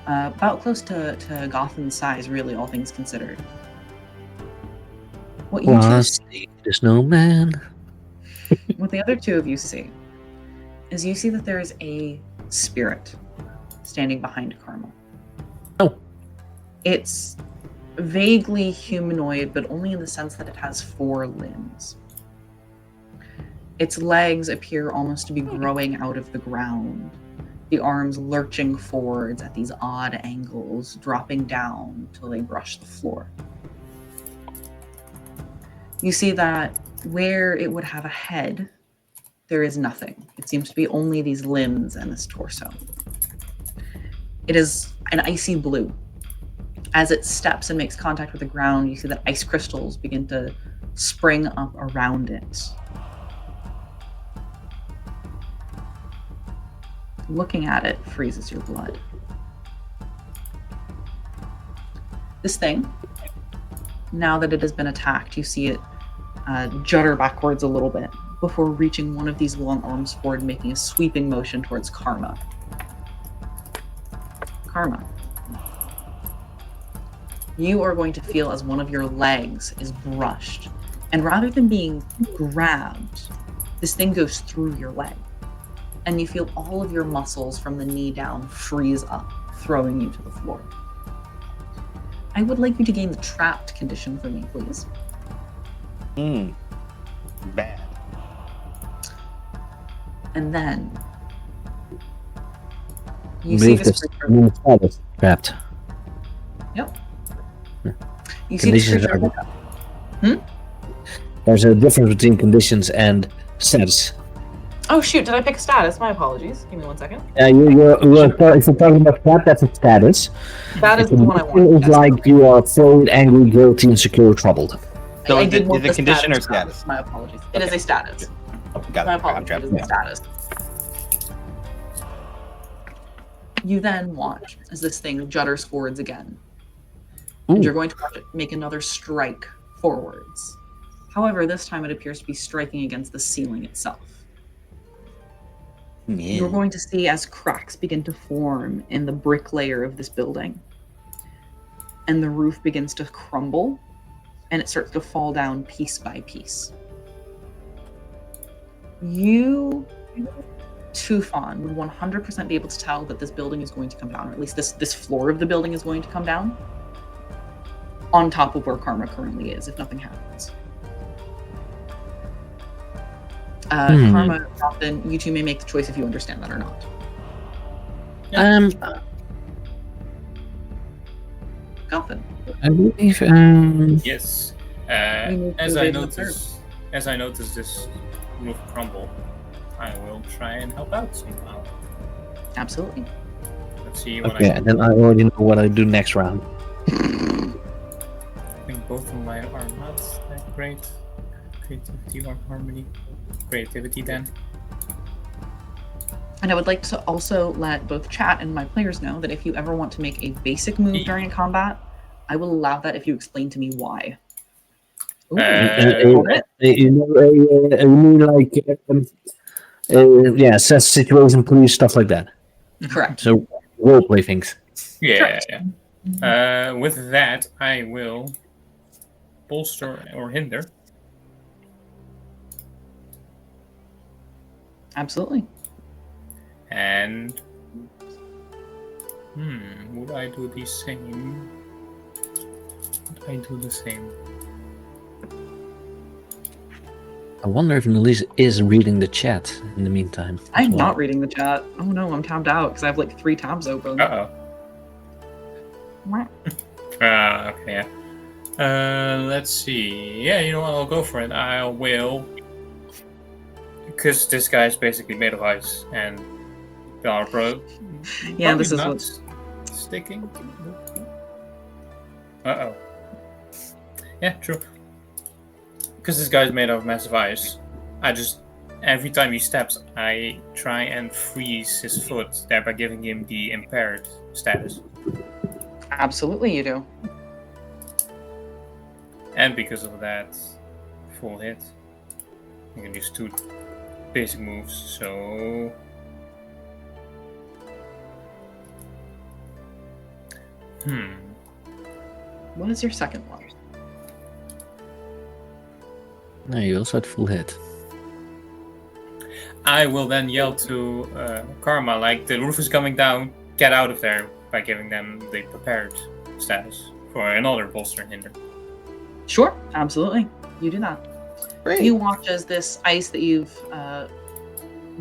about close to Gotham's size, really, all things considered. What you two see, the snowman. what the other two of you see, is you see that there is a spirit standing behind Karma. Oh. It's vaguely humanoid, but only in the sense that it has 4 limbs. Its legs appear almost to be growing out of the ground, the arms lurching forwards at these odd angles, dropping down till they brush the floor. You see that where it would have a head, there is nothing. It seems to be only these limbs and this torso. It is an icy blue. As it steps and makes contact with the ground, you see that ice crystals begin to spring up around it. Looking at it freezes your blood. This thing, now that it has been attacked, you see it judder backwards a little bit before reaching one of these long arms forward, making a sweeping motion towards Karma. Karma. You are going to feel as one of your legs is brushed, and rather than being grabbed, this thing goes through your leg, and you feel all of your muscles from the knee down freeze up, throwing you to the floor. I would like you to gain the trapped condition for me, please. Bad. And then you see this creature. Trapped. Yep. You see this Conditions creature. are. There's a difference between conditions and status. Oh shoot! Did I pick a status? My apologies. Give me 1 second. If you're talking about that, that's a status. That is the one I It's want. like you are afraid, angry, guilty, insecure, troubled. So I is did it want a the condition or status. status? My apologies. It is Okay. a status. Got My it. I'm apologies. It trapped. is a status. You then watch as this thing judders forwards again. And Ooh. you're going to watch it make another strike forwards. However, this time it appears to be striking against the ceiling itself. You're going to see as cracks begin to form in the brick layer of this building. And the roof begins to crumble, and it starts to fall down piece by piece. You, Tufan, would 100% be able to tell that this building is going to come down, or at least this floor of the building is going to come down, on top of where Karma currently is, if nothing happens. Karma, Robin, you two may make the choice if you understand that or not. Goffin. I believe. Yes. We need to As I invade the notice this roof crumble, I will try and help out somehow. Absolutely. Let's see what Okay, I can. then I already know what I do next round. I think both of mine are not that great. Creativity or harmony. Creativity then. And I would like to also let both chat and my players know that if you ever want to make a basic move during combat, I will allow that if you explain to me why. Ooh, You mean like, assess situation, police, stuff like that. correct. So roleplay things. Yeah, Correct. yeah. With that, I will bolster or hinder. Absolutely. And would I do the same? Would I do the same? I wonder if Annalise is reading the chat in the meantime. as I'm well. not reading the chat. Oh no, I'm tabbed out because I have like 3 tabs open. Okay. Yeah. Let's see. Yeah, you know what? I'll go for it. I will, because this guy is basically made of ice, and our bro. Yeah, this is not what's sticking. Uh-oh. Yeah, true. Because this guy's made of massive ice, I just, every time he steps, I try and freeze his foot, thereby giving him the impaired status. absolutely you do. And because of that, full hit. I'm gonna use 2 basic moves, so... What is your second one? No, you also had full hit. I will then yell to Karma, like, the roof is coming down, get out of there, by giving them the prepared status for another bolster and hinder. Sure, absolutely. You do that. Great. You watch as this ice that you've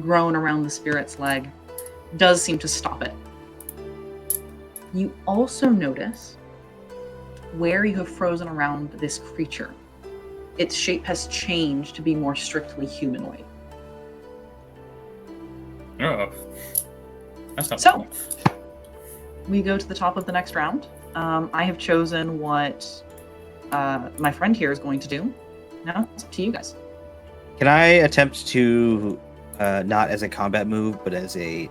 grown around the spirit's leg does seem to stop it. You also notice where you have frozen around this creature. Its shape has changed to be more strictly humanoid. Oh. That's not So, we go to the top of the next round. I have chosen what my friend here is going to do. Now it's up to you guys. Can I attempt to, not as a combat move, but as a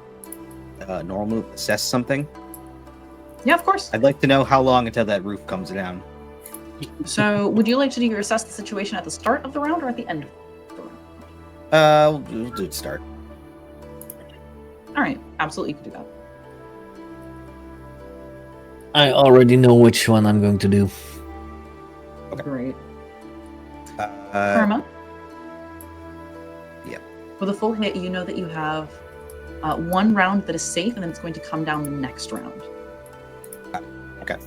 normal move, assess something? Yeah, of course. I'd like to know how long until that roof comes down. So, would you like to do your assess the situation at the start of the round or at the end of the round? We'll do it start. All right, absolutely, you can do that. I already know which one I'm going to do. Okay. Great. Uh, Karma. Yeah. With a full hit, you know that you have 1 round that is safe, and then it's going to come down the next round. Okay.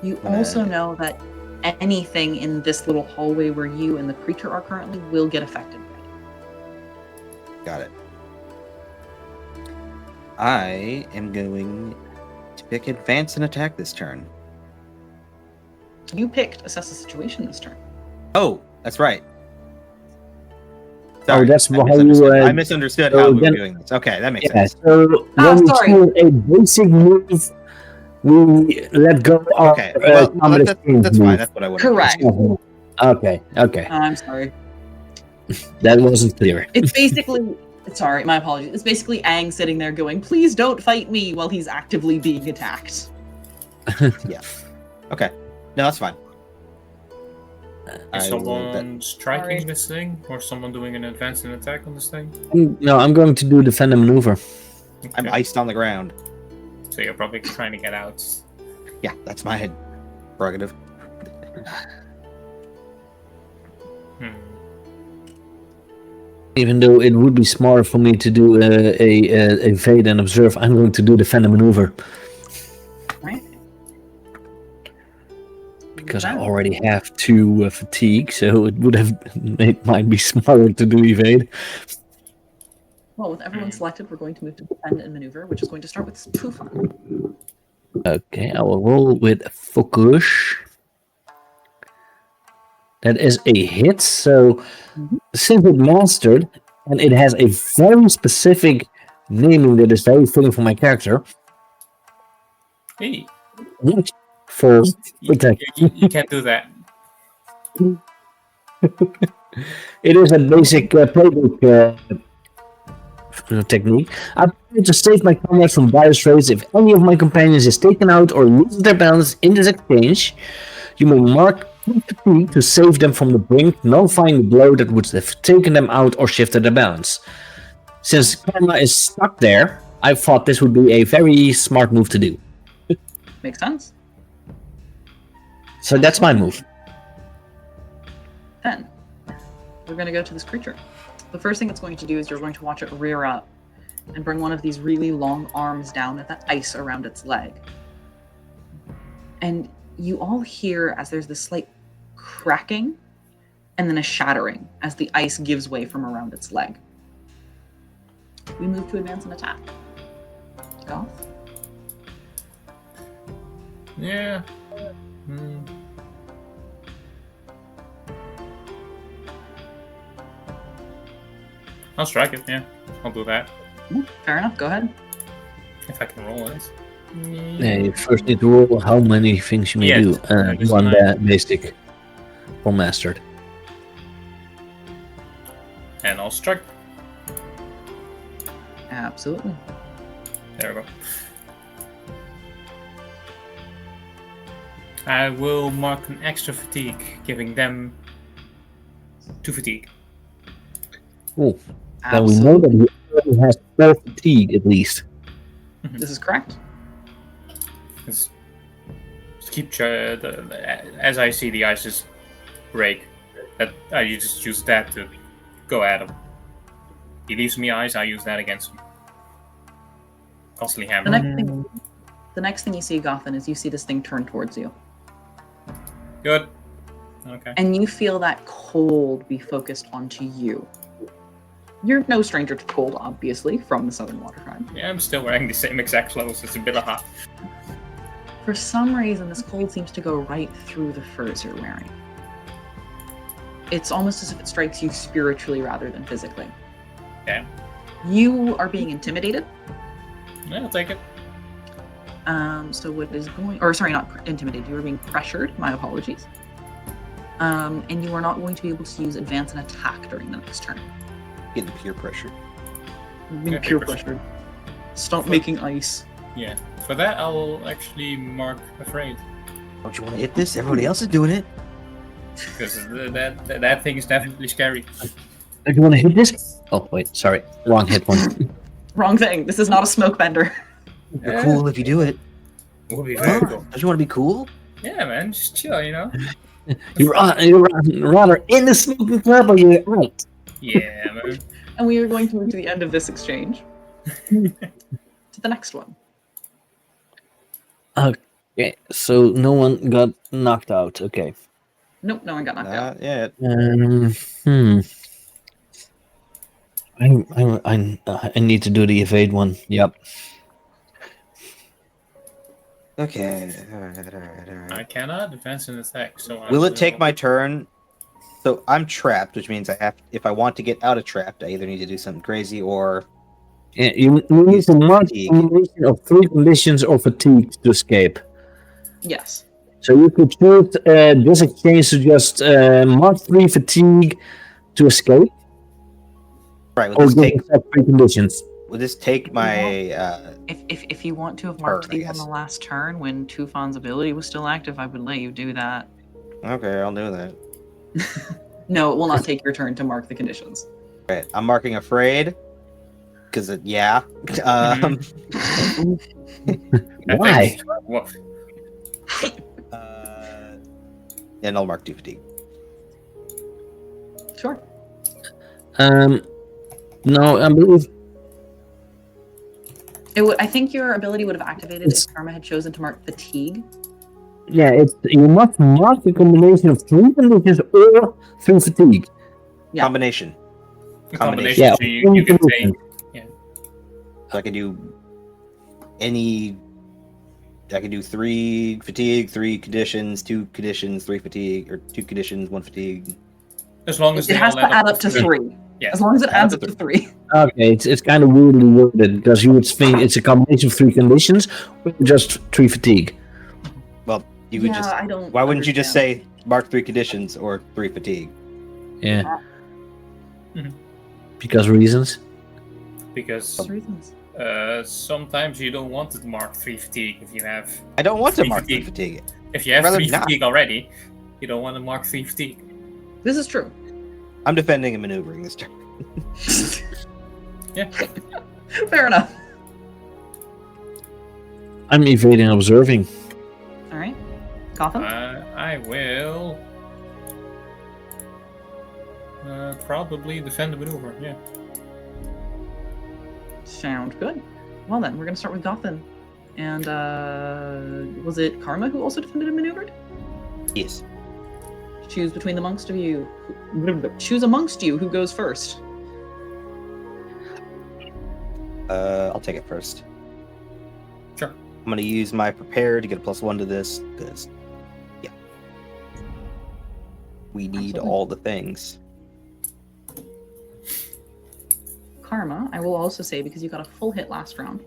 You also know that anything in this little hallway where you and the creature are currently will get affected. Got it. I am going to pick advance and attack this turn. You picked assess the situation this turn. Oh, that's right. Oh, that's I how misunderstood. you. I misunderstood so how we then- were doing this. Okay, that makes Yeah, sense. so Ah, when we sorry. choose a basic move, we let go of Okay, well, combat that's exchange fine. move. That's what I would. Correct. Okay, okay. I'm sorry. That wasn't clear. It's basically, sorry, my apologies. It's basically Aang sitting there going, "Please don't fight me," while he's actively being attacked. Okay, no, that's fine. Is I will someone striking Sorry. this thing? Or someone doing an advanced attack on this thing? No, I'm going to do defend and maneuver. I'm Okay. iced on the ground. So you're probably trying to get out. Yeah, that's my prerogative. Even though it would be smart for me to do a evade and observe, I'm going to do defend and maneuver. Right. because I Okay. already have 2 fatigue, so it might be smarter to do evade. Well, with everyone selected, we're going to move to defend and maneuver, which is going to start with Tufan. Okay, I will roll with focus. That is a hit, so since it mastered, and it has a very specific naming that is very fitting for my character, Hey, which for protect. you can't do that. It is a basic playbook technique. I try to save my comrades from dire straits. If any of my companions is taken out or loses their balance in this exchange, you may mark fatigue to save them from the brink, nullifying the blow that would have taken them out or shifted their balance. Since Karma is stuck there, I thought this would be a very smart move to do. Makes sense. So that's my move. Then we're going to go to this creature. The first thing it's going to do is you're going to watch it rear up and bring one of these really long arms down at the ice around its leg. And you all hear as there's this slight cracking and then a shattering as the ice gives way from around its leg. We move to advance and attack. Goth? Yeah. I'll strike it, yeah. I'll do that. Fair enough, go ahead. If I can roll it. You first need to roll how many things you may Yeah, do. just One nine. basic or mastered. And I'll strike. Absolutely. There we go. I will mark an extra fatigue, giving them 2 fatigue. Oh, then we know that he already has 4 fatigue at least. This is correct. Just keep as I see the ice just break. That you just use that to go at him. He leaves me ice, I use that against him. Constantly The hammer. next thing you see, Gothan, is you see this thing turn towards you. Good. Okay. And you feel that cold be focused onto you. You're no stranger to cold, obviously, from the Southern Water Tribe. Yeah, I'm still wearing the same exact clothes. It's a bit hot. For some reason, this cold seems to go right through the furs you're wearing. It's almost as if it strikes you spiritually rather than physically. Okay. You are being intimidated. Yeah, I'll take it. So what is going... Or, sorry, not intimidated. You are being pressured. My apologies. And you are not going to be able to use advance and attack during the next turn. Getting peer pressure. You're being Yeah, peer peer pressure. pressured. Stop making ice. Yeah. For that, I will actually mark afraid. Don't you want to hit this? Everybody else is doing it. Because that thing is definitely scary. Do you want to hit this? Oh, wait, sorry. Wrong hit one. Wrong thing. This is not a smoke bender. You're cool if you do it. Would be Come very on. cool. Don't you want to be cool? Yeah, man, just chill, you know? You're rather in the smoking club or you're out. Yeah, man. And we are going to move to the end of this exchange. To the next one. Okay, so no one got knocked out. Okay. Nope, no one got knocked out. Not yet. I need to do the evade one. Yep. Okay. I cannot advance an attack, so I Will it take my turn? So I'm trapped, which means I have. If I want to get out of trapped, I either need to do something crazy or Yeah, you need to mark a combination of 3 conditions or fatigue to escape. Yes. So you could choose this exchange to just mark 3 fatigue to escape, right. or give yourself 3 conditions. Will this take my? If you want to have marked Turn, I these on guess. the last turn when Tufan's ability was still active, I would let you do that. Okay, I'll do that. No, it will not take your turn to mark the conditions. Right, I'm marking afraid. Because yeah. Why? What? And I'll mark 2 fatigue. Sure. No, I believe It would. I think your ability would have activated if Karma had chosen to mark fatigue. Yeah, you must mark a combination of 3 conditions or 3 fatigue. Yeah. Combination. A Combination. combination, Yeah, so you can conditions. take. So I can do any. I can do 3 fatigue, 3 conditions, 2 conditions, 3 fatigue, or 2 conditions, 1 fatigue. As long as It they has all to add up to 3. Yeah. As long as it Add adds up up to to 3. Okay, it's kind of weirdly worded because you would think it's a combination of 3 conditions or just 3 fatigue. Well, you Yeah, would just. I don't. Why wouldn't you just understand. say mark 3 conditions or 3 fatigue? Yeah. Mhm. Because reasons. Because There's reasons. sometimes you don't want to mark 3 fatigue if you have. I don't want to 3 mark 3 fatigue. fatigue. If you have Rather 3 not. fatigue already, you don't want to mark 3 fatigue. This is true. I'm defending and maneuvering this turn. Yeah. Fair enough. I'm evading and observing. All right. Gotham? I will. Probably defend the maneuver. Yeah. Sound good. Well then, we're gonna start with Gotham. And was it Karma who also defended and maneuvered? Yes. Choose between the amongst of you. Choose amongst you who goes first. I'll take it first. Sure. I'm going to use my prepare to get a +1 to this because, yeah, we need Absolutely. all the things. Karma, I will also say, because you got a full hit last round.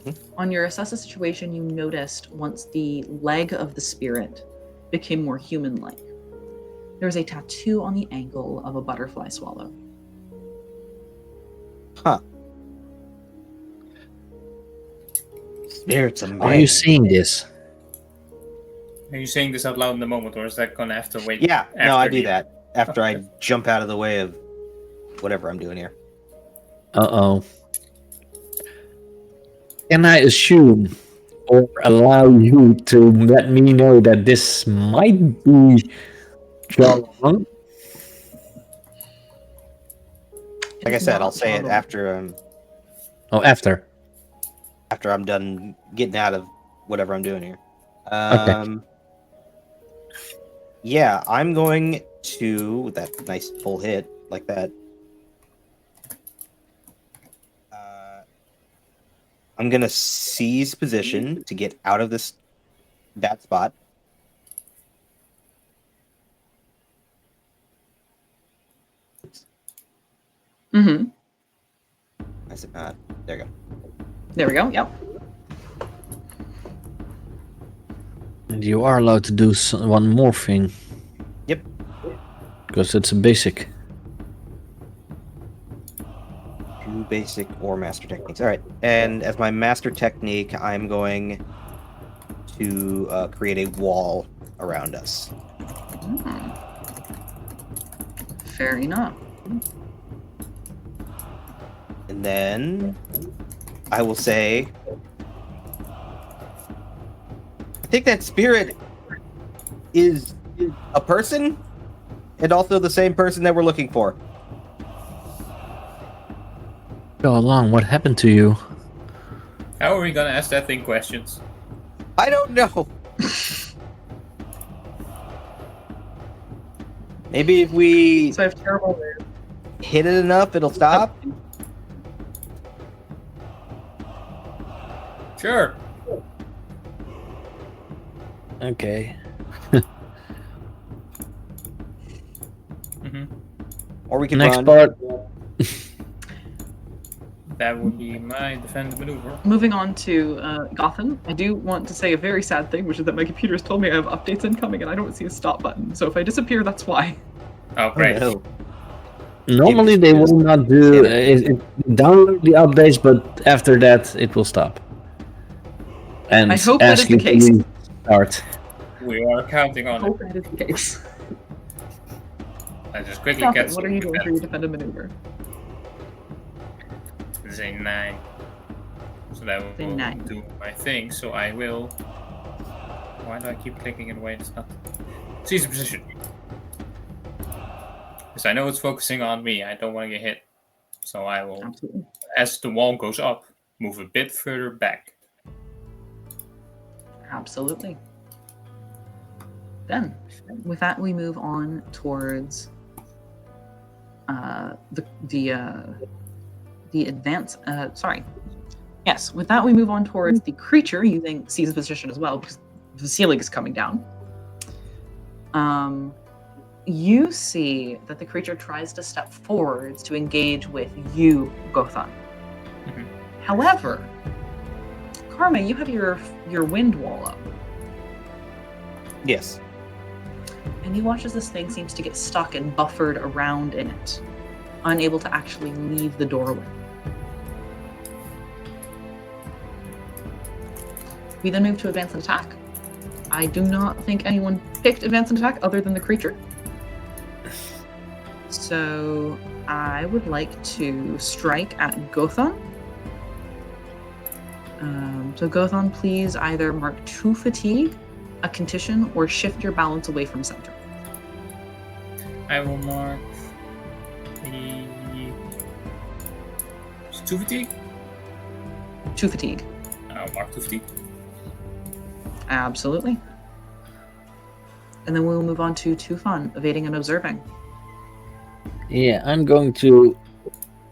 Mhm. On your assess a situation, you noticed once the leg of the spirit became more human-like. There was a tattoo on the ankle of a butterfly swallow. Huh. Spirits of Are you seeing this? Are you saying this out loud in the moment, or is that gonna have to wait? Yeah, no, I after do the- that after I Okay. jump out of the way of whatever I'm doing here. Uh-oh. Can I assume or allow you to let me know that this might be John? Like I said, I'll say it Oh, after. after I'm done getting out of whatever I'm doing here. Okay. Yeah, I'm going to with that nice full hit like that. I'm gonna seize position to get out of that spot. Mm-hmm. I said not. There you go. There we go. Yep. And you are allowed to do one more thing. Yep. Because it's a basic. 2 basic or master techniques. All right. And as my master technique, I'm going to create a wall around us. Fair enough. And then I will say, I think that spirit is a person and also the same person that we're looking for. Go along. What happened to you? How are we gonna ask that thing questions? I don't know. Maybe if we So I have terrible news. hit it enough, it'll stop. Sure. Okay. Hmm. Or we can Next run. part. That would be my defend maneuver. Moving on to Gotham, I do want to say a very sad thing, which is that my computer has told me I have updates incoming and I don't see a stop button. So if I disappear, that's why. Oh, Oh, great. no. Normally they will not do download the updates, but after that it will stop. And I hope that is ask the you to case. restart. We are counting I on it. hope that is the case. I just quickly Gotham, get what are you doing for your defend and maneuver? This is a 9. So that A will 9. do my thing. So I will. Why do I keep clicking it away? It's not. Seize the position. Because I know it's focusing on me. I don't want to get hit. So I will, Absolutely. as the wall goes up, move a bit further back. Absolutely. Then, with that, we move on towards the advance. Yes, with that, we move on towards the creature using Caesar's position as well because the ceiling is coming down. You see that the creature tries to step forwards to engage with you, Gothan. Mhm. However, Karma, you have your wind wall up, Yes. and you watch as this thing seems to get stuck and buffered around in it, unable to actually leave the doorway. We then move to advance and attack. I do not think anyone picked advance and attack other than the creature. So I would like to strike at Gothan. So Gothan, please either mark 2 fatigue, a contusion, or shift your balance away from center. I will mark the 2 fatigue. 2 fatigue. I'll mark 2 fatigue. Absolutely. And then we'll move on to 2 fun, evading and observing. Yeah, I'm going to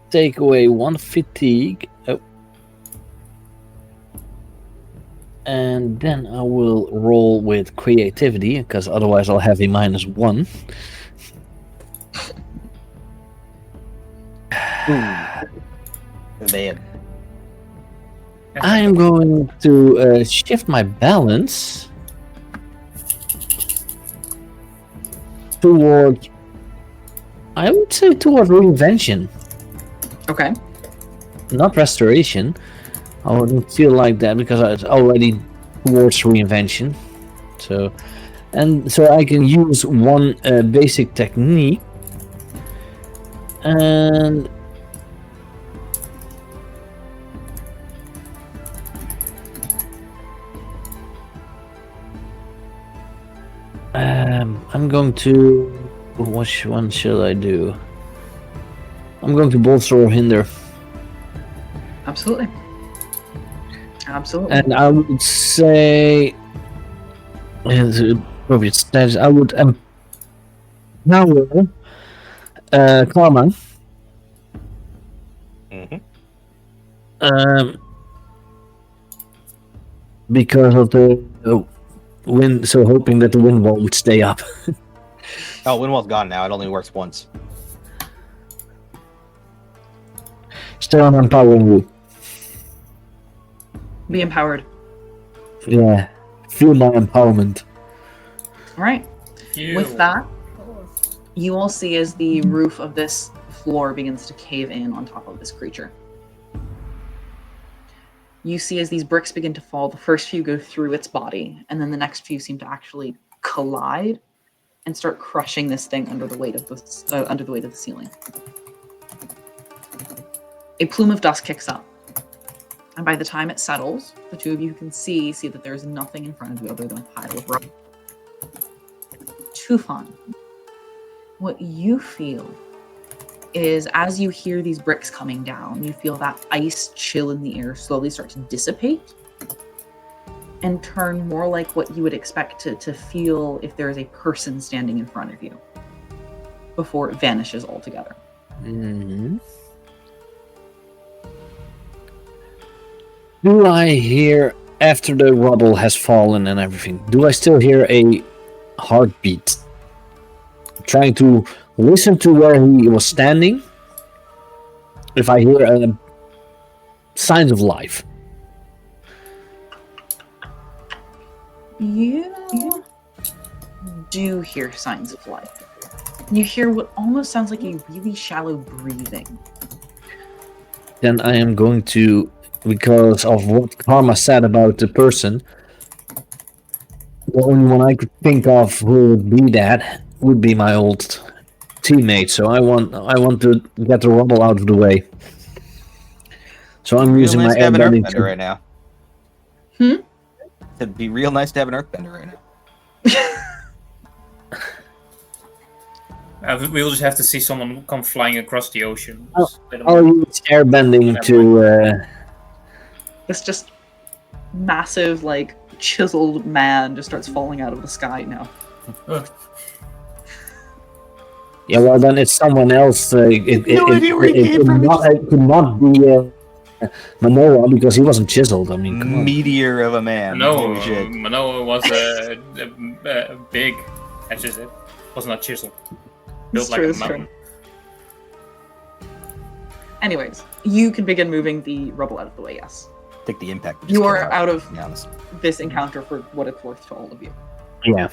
take away 1 fatigue. Oh. And then I will roll with creativity, because otherwise I'll have a -1. Man. I am going to shift my balance toward, I would say, toward reinvention, Okay. not restoration. I wouldn't feel like that because it's already towards reinvention. So I can use one basic technique, and I'm going to. Which one should I do? I'm going to bolster or hinder. Absolutely. Absolutely. And I would say, as appropriate status, I would empower Karma. Mm-hmm. Because of the wind, so hoping that the wind wall would stay up. Oh, Windwall's gone now. It only works once. Still, I'm empowering you. Be empowered. Yeah, feel my empowerment. All right. With that, you all see as the roof of this floor begins to cave in on top of this creature. You see as these bricks begin to fall, the first few go through its body, and then the next few seem to actually collide and start crushing this thing under the weight of the ceiling. A plume of dust kicks up, and by the time it settles, the two of you can see that there is nothing in front of you other than a pile of rubble. Tufan, what you feel is as you hear these bricks coming down, you feel that ice chill in the air slowly start to dissipate and turn more like what you would expect to feel if there is a person standing in front of you before it vanishes altogether. Mm-hmm. Do I hear, after the rubble has fallen and everything, do I still hear a heartbeat? Trying to listen to where he was standing. If I hear signs of life. You do hear signs of life. You hear what almost sounds like a really shallow breathing. Then I am going to, because of what Karma said about the person, the only one I could think of who would be that would be my old teammate. So I want to get the rubble out of the way. So I'm using my to have an airbending. earthbender right now. It'd be real nice to have an earthbender right now. We'll just have to see someone come flying across the ocean. I'll use airbending to. This just massive, like, chiseled man just starts falling out of the sky now. Yeah, well then it's someone else. No idea where he came from. It could not be Manoa because he wasn't chiseled. I mean, come on. Meteor of a man. No, Holy shit. Manoa was a big, as is it, was not chiseled. Built It's like true, a it's true. mountain. Anyways, you can begin moving the rubble out of the way, yes. I think the impact. would You just are kill out it, of to be honest. this encounter for what it's worth to all of you. Yeah.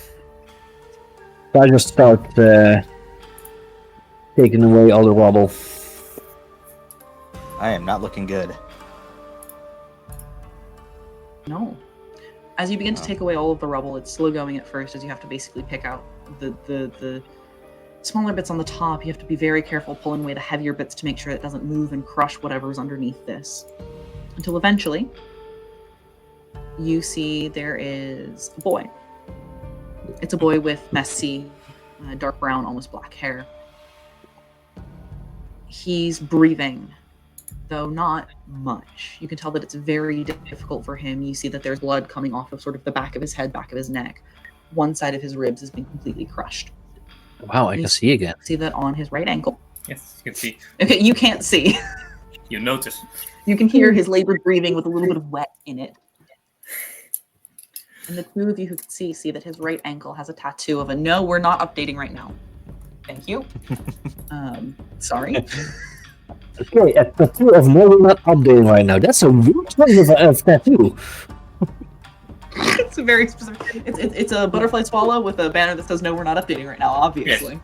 So I just start taking away all the rubble. I am not looking good. No. As you begin to Wow. take away all of the rubble, it's slow going at first as you have to basically pick out the smaller bits on the top. You have to be very careful pulling away the heavier bits to make sure it doesn't move and crush whatever's underneath this. Until eventually, you see there is a boy. It's a boy with messy, dark brown, almost black hair. He's breathing, though not much. You can tell that it's very difficult for him. You see that there's blood coming off of sort of the back of his head, back of his neck. One side of his ribs has been completely crushed. Wow, I can see again. See that on his right ankle. Yes, you can see. Okay, you can't see. You notice. You can hear his labored breathing with a little bit of wet in it. And the two of you who can see that his right ankle has a tattoo of a no, we're not updating right now. Thank you. Sorry. Okay, a tattoo of no, we're not updating right now. That's a weird choice of tattoo. It's a very specific. It's a butterfly swallow with a banner that says no, we're not updating right now. Obviously.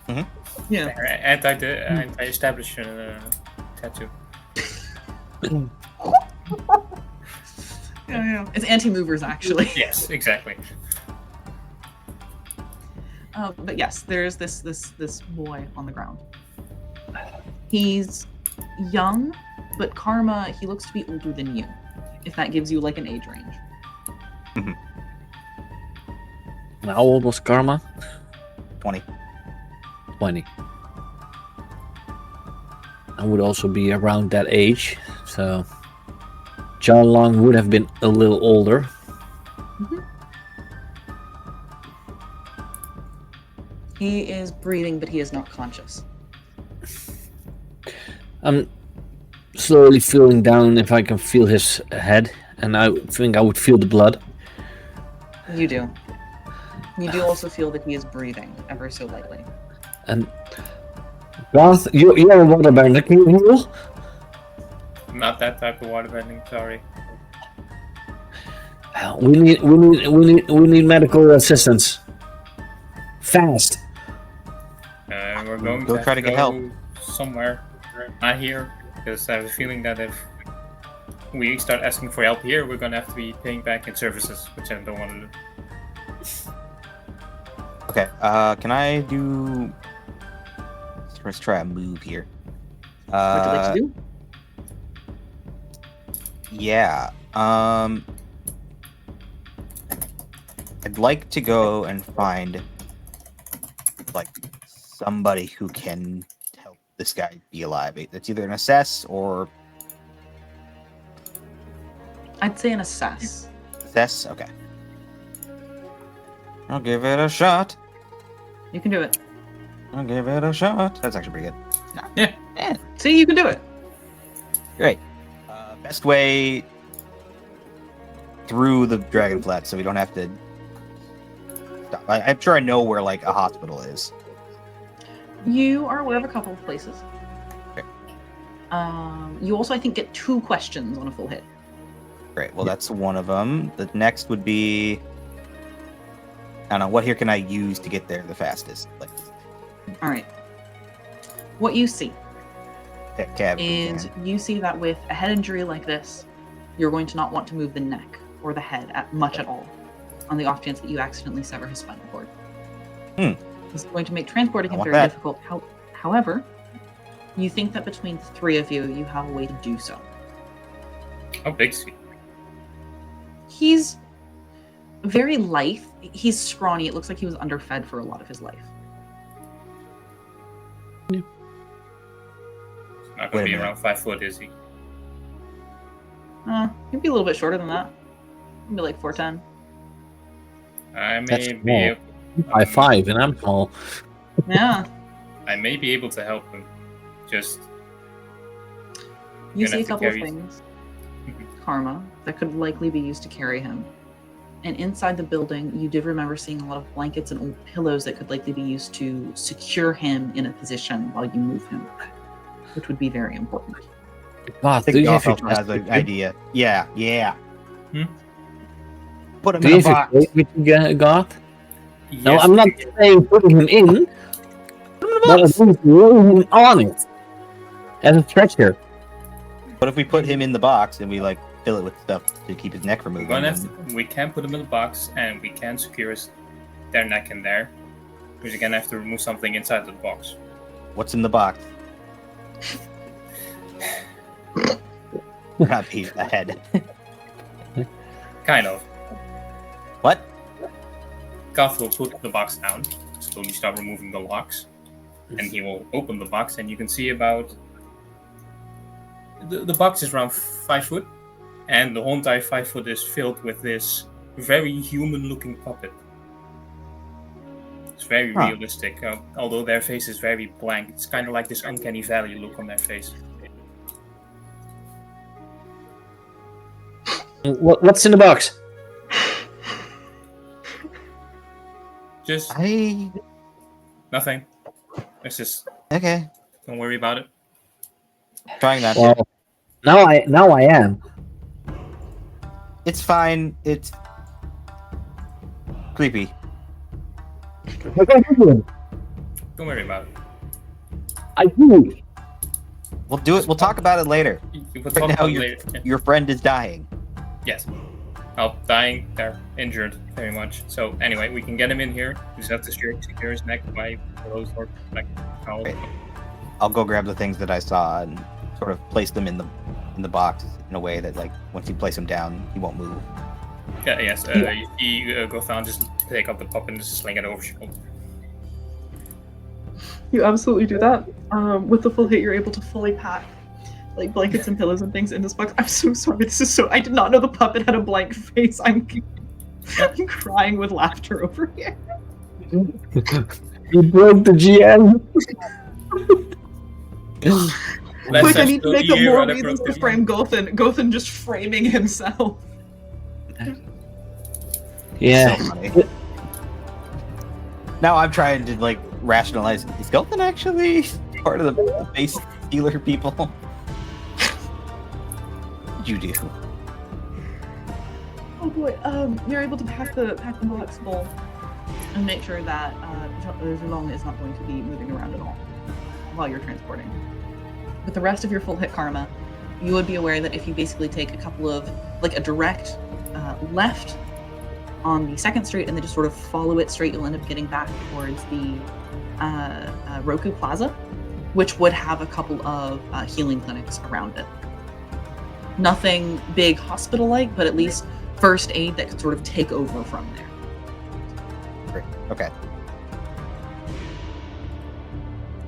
Mhm. Yeah. Anti-establishment tattoo. Yeah. It's anti-movers actually. Yes, exactly. But yes, there's this boy on the ground. He's young, but Karma, he looks to be older than you, if that gives you like an age range. How old was Karma? 20. 20. I would also be around that age, so John Long would have been a little older. He is breathing, but he is not conscious. I'm slowly feeling down if I can feel his head, and I think I would feel the blood. You do. You do also feel that he is breathing ever so lightly. And Garth, you're a waterbender, can you heal? Not that type of waterbending, sorry. We need medical assistance. Fast. We're going Go to try to get help. somewhere. Not here, because I have a feeling that if we start asking for help here, we're going to have to be paying back in services, which I don't want to do. Okay, can I do... Let's try a move here. What would you like to do? Yeah. I'd like to go and find like somebody who can help this guy be alive. It's either an assess or I'd say an assess. assess. Okay. I'll give it a shot. You can do it. I'll give it a shot. That's actually pretty good. Yeah. See, you can do it. Great. Best way through the dragon flat, so we don't have to. Stop. I'm sure I know where like a hospital is. You are aware of a couple of places. Okay. You also, I think, get 2 questions on a full hit. Great. Well, that's one of them. The next would be. I don't know. What here can I use to get there the fastest? Like, All right. What you see cab. is you see that with a head injury like this, you're going to not want to move the neck or the head much at all, on the off chance that you accidentally sever his spinal cord. This is going to make transporting I him want very that. difficult. However, you think that between the 3 of you, you have a way to do so. How big is he? He's very lithe. He's scrawny. It looks like he was underfed for a lot of his life. Not going Wait to a be minute. around 5 foot, is he? He'd be a little bit shorter than that. Maybe like 4'10". I That's may be small. 5'5", and I'm small. Yeah. I may be able to help him. Just You Gonna see a have to couple of carry- things, Karma, that could likely be used to carry him. And inside the building, you did remember seeing a lot of blankets and old pillows that could likely be used to secure him in a position while you move him, which would be very important. God, I do think you have Goff your has an idea. Yeah. Hmm? Put him Do in you a have your box. plate which you got? No, yes, I'm not saying putting him in, but at least rolling him on it as a stretcher. What if we put him in the box and we like fill it with stuff to keep his neck from We're moving? gonna have to, we can put him in the box and we can secure their neck in there. We're gonna have to remove something inside the box. What's in the box? Not be a head. Kind of. What? Goth will put the box down, slowly start removing the locks, and he will open the box, and you can see about the box is around 5 foot, and the whole entire 5 foot is filled with this very human-looking puppet. It's very Huh. realistic, although their face is very blank. It's kind of like this uncanny valley look on their face. What's in the box? Just I nothing. It's just okay. don't worry about it. Trying that. Well, now I am. It's fine. It's creepy. What are you doing? Don't worry about it. I do. We'll do it. We'll talk about it later. We'll Right talk now, about it you're- later. Yeah. Your friend is dying. Yes. Oh, dying. They're injured very much. So anyway, we can get him in here. We just have to secure his neck by closed or like. Right. I'll go grab the things that I saw and sort of place them in the box in a way that, like, once you place them down, he won't move. Yeah. Yes. You go down, just take up the puppet and just sling it over your shoulder. You absolutely do that. With the full hit, you're able to fully pack like blankets and pillows and things in this box. I'm so sorry. This is so. I did not know the puppet had a blank face. I'm crying with laughter over here. You broke the GM. Quick, I need to make up more rather reasons to broken. frame Gothan. Gothan just framing himself. Yeah. So funny. Now I'm trying to, like, rationalize, is Gilpin actually part of the base healer people? What'd you do? Oh boy. You're able to pack the box full and make sure that Zulong is not going to be moving around at all while you're transporting. With the rest of your full hit karma, you would be aware that if you basically take a couple of, like, a direct left on the 2nd Street and then just sort of follow it straight, you'll end up getting back towards the Roku Plaza, which would have a couple of healing clinics around it. Nothing big hospital-like, but at least first aid that could sort of take over from there. Great. Okay.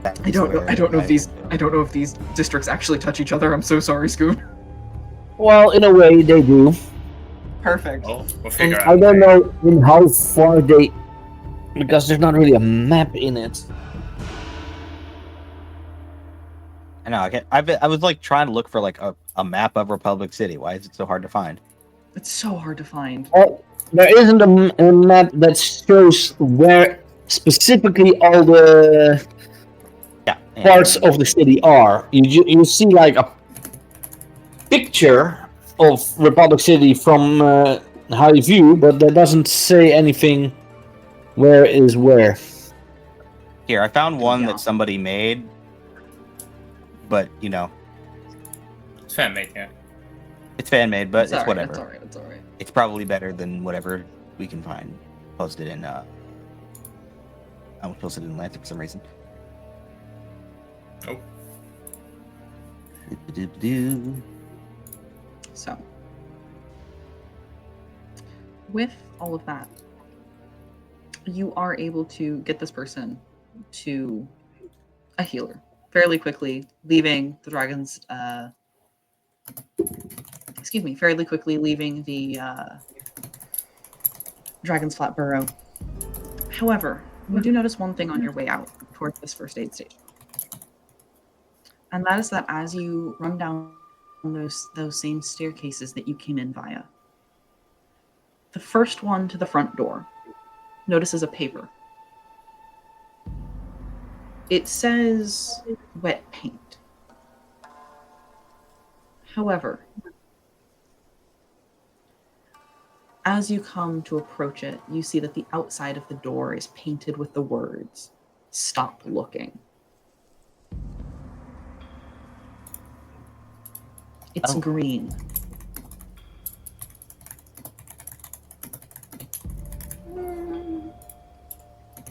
I don't know if these districts actually touch each other. I'm so sorry, Scoot. Well, in a way, they do. Perfect. Well, we'll And figure out. I don't know in how far they, because there's not really a map in it. I know. I was like trying to look for like a map of Republic City. Why is it so hard to find? It's so hard to find. Well, there isn't a map that shows where specifically all the Yeah. parts of the city are. You see like a picture of Republic City from high view, but that doesn't say anything where is where. Here, I found one Yeah. that somebody made, but you know, It's fan made, yeah. it's fan made, but it's alright, whatever. It's alright. It's alright. It's probably better than whatever we can find posted in. I was posted in Atlantic for some reason. Oh. Do-do-do-do. So, with all of that, you are able to get this person to a healer fairly quickly, leaving the dragon's. Fairly quickly leaving the Dragon's Flat Burrow. However, you do notice one thing on your way out towards this first aid station. And that is that as you run down those same staircases that you came in via, the first one to the front door notices a paper. It says wet paint. However, as you come to approach it, you see that the outside of the door is painted with the words, "Stop looking." It's green.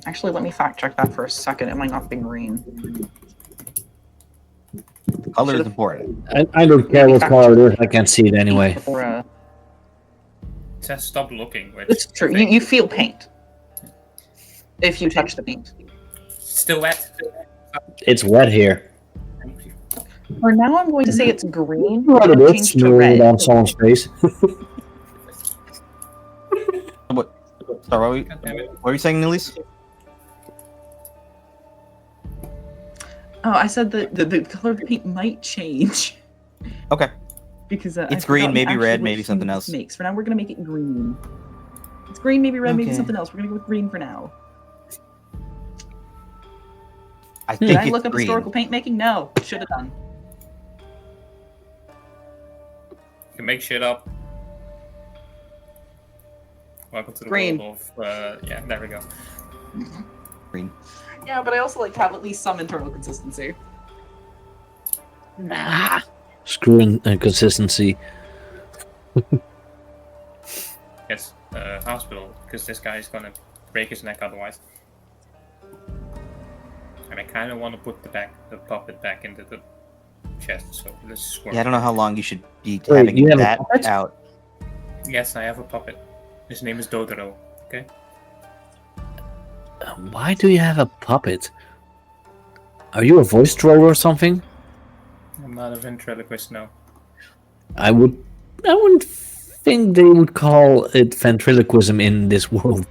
Actually, let me fact check that for a second. It might not be green. Color is important. I don't care what color it is. I can't see it anyway. It says stop looking, which It's true. You feel paint if you touch the paint. still wet. It's wet here. For now, I'm going to say it's green. What and it is, change to smearing it red. on someone's face. What? Sorry, what were you saying, Nilise? Oh, I said that the color of the paint might change. Okay. Because It's I've green, forgotten maybe actually red, what maybe hue something this else. Makes. For now, we're going to make it green. It's green, maybe red, maybe Okay. something else. We're going to go with green for now. I Did think I it's look up green. historical paint making? No. Should have done. You can make shit up. Welcome to the Green. world of yeah, there we go. Green. Yeah, but I also like to have at least some internal consistency. Nah. Screwing consistency. Yes, hospital, because this guy is gonna break his neck otherwise. And I kind of want to put the puppet back into the chest, so let's squirt. Yeah, I don't know how long you should be Wait, having you have a that puppet? out. Yes, I have a puppet. His name is Dodoro. Okay. Why do you have a puppet? Are you a voice troll or something? I'm not a ventriloquist, no. I wouldn't think they would call it ventriloquism in this world.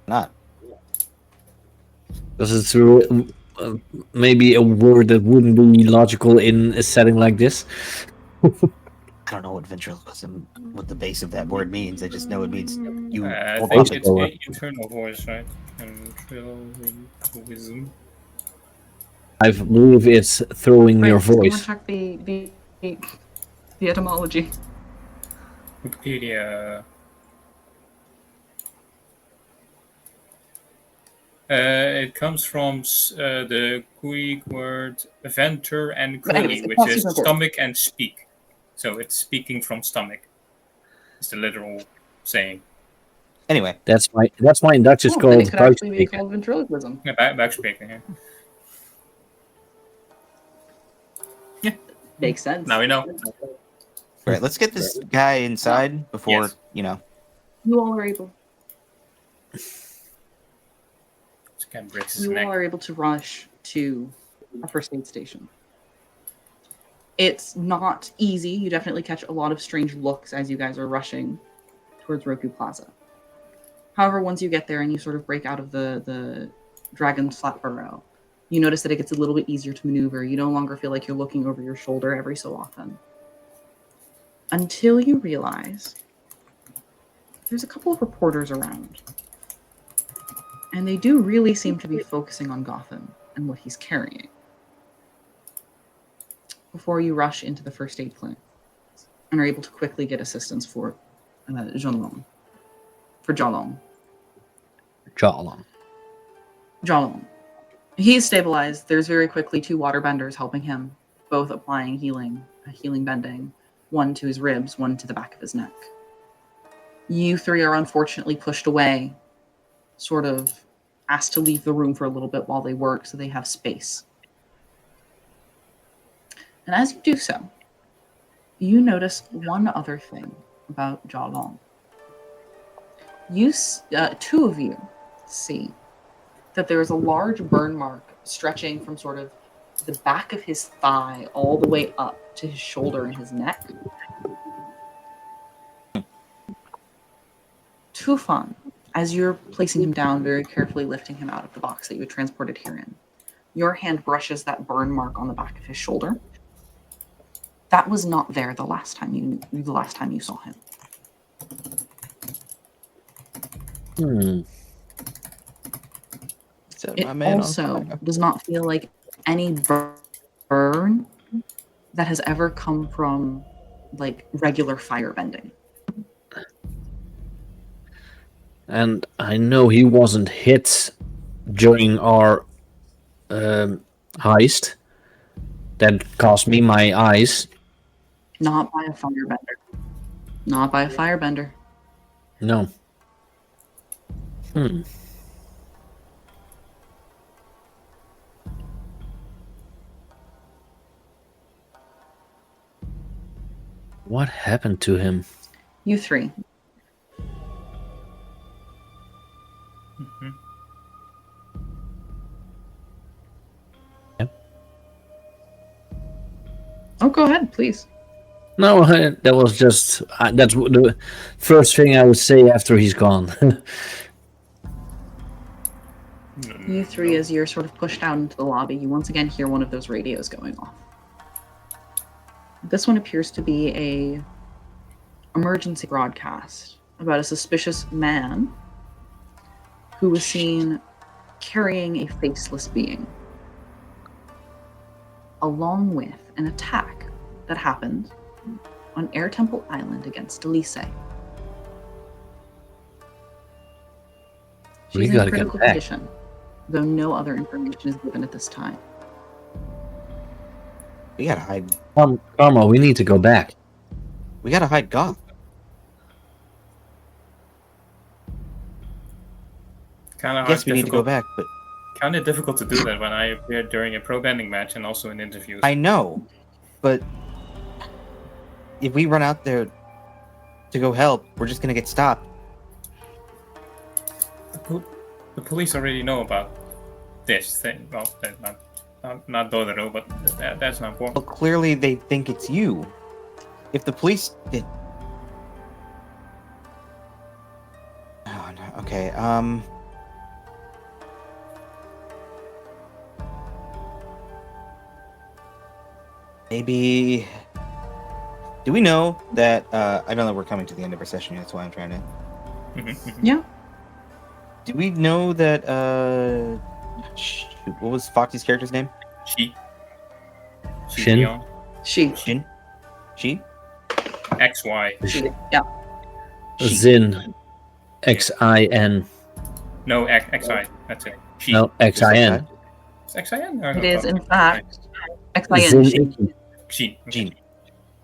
Not. Because it's maybe a word that wouldn't be logical in a setting like this. I don't know what ventriloquism, what the base of that word means. I just know it means you. I hold think puppet it's over. an internal voice, right? Ventriloquism. I believe it's throwing your Someone voice. check the etymology. Wikipedia. It comes from the Greek word venter and But anyways, krili, it's which not is super important. stomach and speak. So it's speaking from stomach. It's the literal saying. Anyway, That's why in Dutch it's Oh, then called it could actually be buikspreken. called ventriloquism. Yeah, back speaking. Yeah. Makes sense. Now we know. all right, let's get this guy inside before Yes. You all are able. This guy breaks his You neck. all are able to rush to a first aid station. It's not easy. You definitely catch a lot of strange looks as you guys are rushing towards Roku Plaza. However, once you get there and you sort of break out of the dragon's flat burrow, you notice that it gets a little bit easier to maneuver. You no longer feel like you're looking over your shoulder every so often. Until you realize there's a couple of reporters around. And they do really seem to be focusing on Gotham and what he's carrying. Before you rush into the first aid clinic and are able to quickly get assistance for Jalong. For Jalong. Jalong. He's stabilized. There's very quickly 2 waterbenders helping him, both applying healing bending, one to his ribs, one to the back of his neck. You 3 are unfortunately pushed away, sort of asked to leave the room for a little bit while they work so they have space. And as you do so, you notice one other thing about Jalong. 2 of you see that there is a large burn mark stretching from sort of the back of his thigh all the way up to his shoulder and his neck. Tufan, As you're placing him down, very carefully lifting him out of the box that you had transported here in, your hand brushes that burn mark on the back of his shoulder. That was not there the last time you saw him. Set It my man on also fire. does not feel like any burn that has ever come from like regular firebending. And I know he wasn't hit during our heist. That cost me my eyes. Not by a firebender. Not by a firebender. No. What happened to him? You three. Mhm. Oh, go ahead, please. No, that was just that's the first thing I would say after he's gone. You three, as you're sort of pushed out into the lobby, you once again hear one of those radios going off. This one appears to be a emergency broadcast about a suspicious man who was seen carrying a faceless being, along with an attack that happened on Air Temple Island against Elise. We She's in gotta get critical back. condition, though no other information is given at this time. We gotta hide. Karma, we need to go back. We gotta hide Goth. Kind of Yes, we need to go back, but Kind of difficult to do that when I appeared during a pro bending match and also in interviews. I know. But if we run out there to go help, we're just gonna get stopped. The police already know about this thing. Well, not Dodoro, but that's not Well, important. clearly they think it's you. If the police did. Oh no. Okay. Maybe. Do we know that? I know that we're coming to the end of our session. That's why I'm trying to. Yeah. Do we know that? Shoot, what was Foxy's character's name? She. Shin? Leon. She. Shin. She. XY. She. Yeah. She. Zin. XIN. No, XI. That's it. She. No, XIN. It's XIN? Or It no, is, no, in fact, Zin XIN. Iki. She. Jean.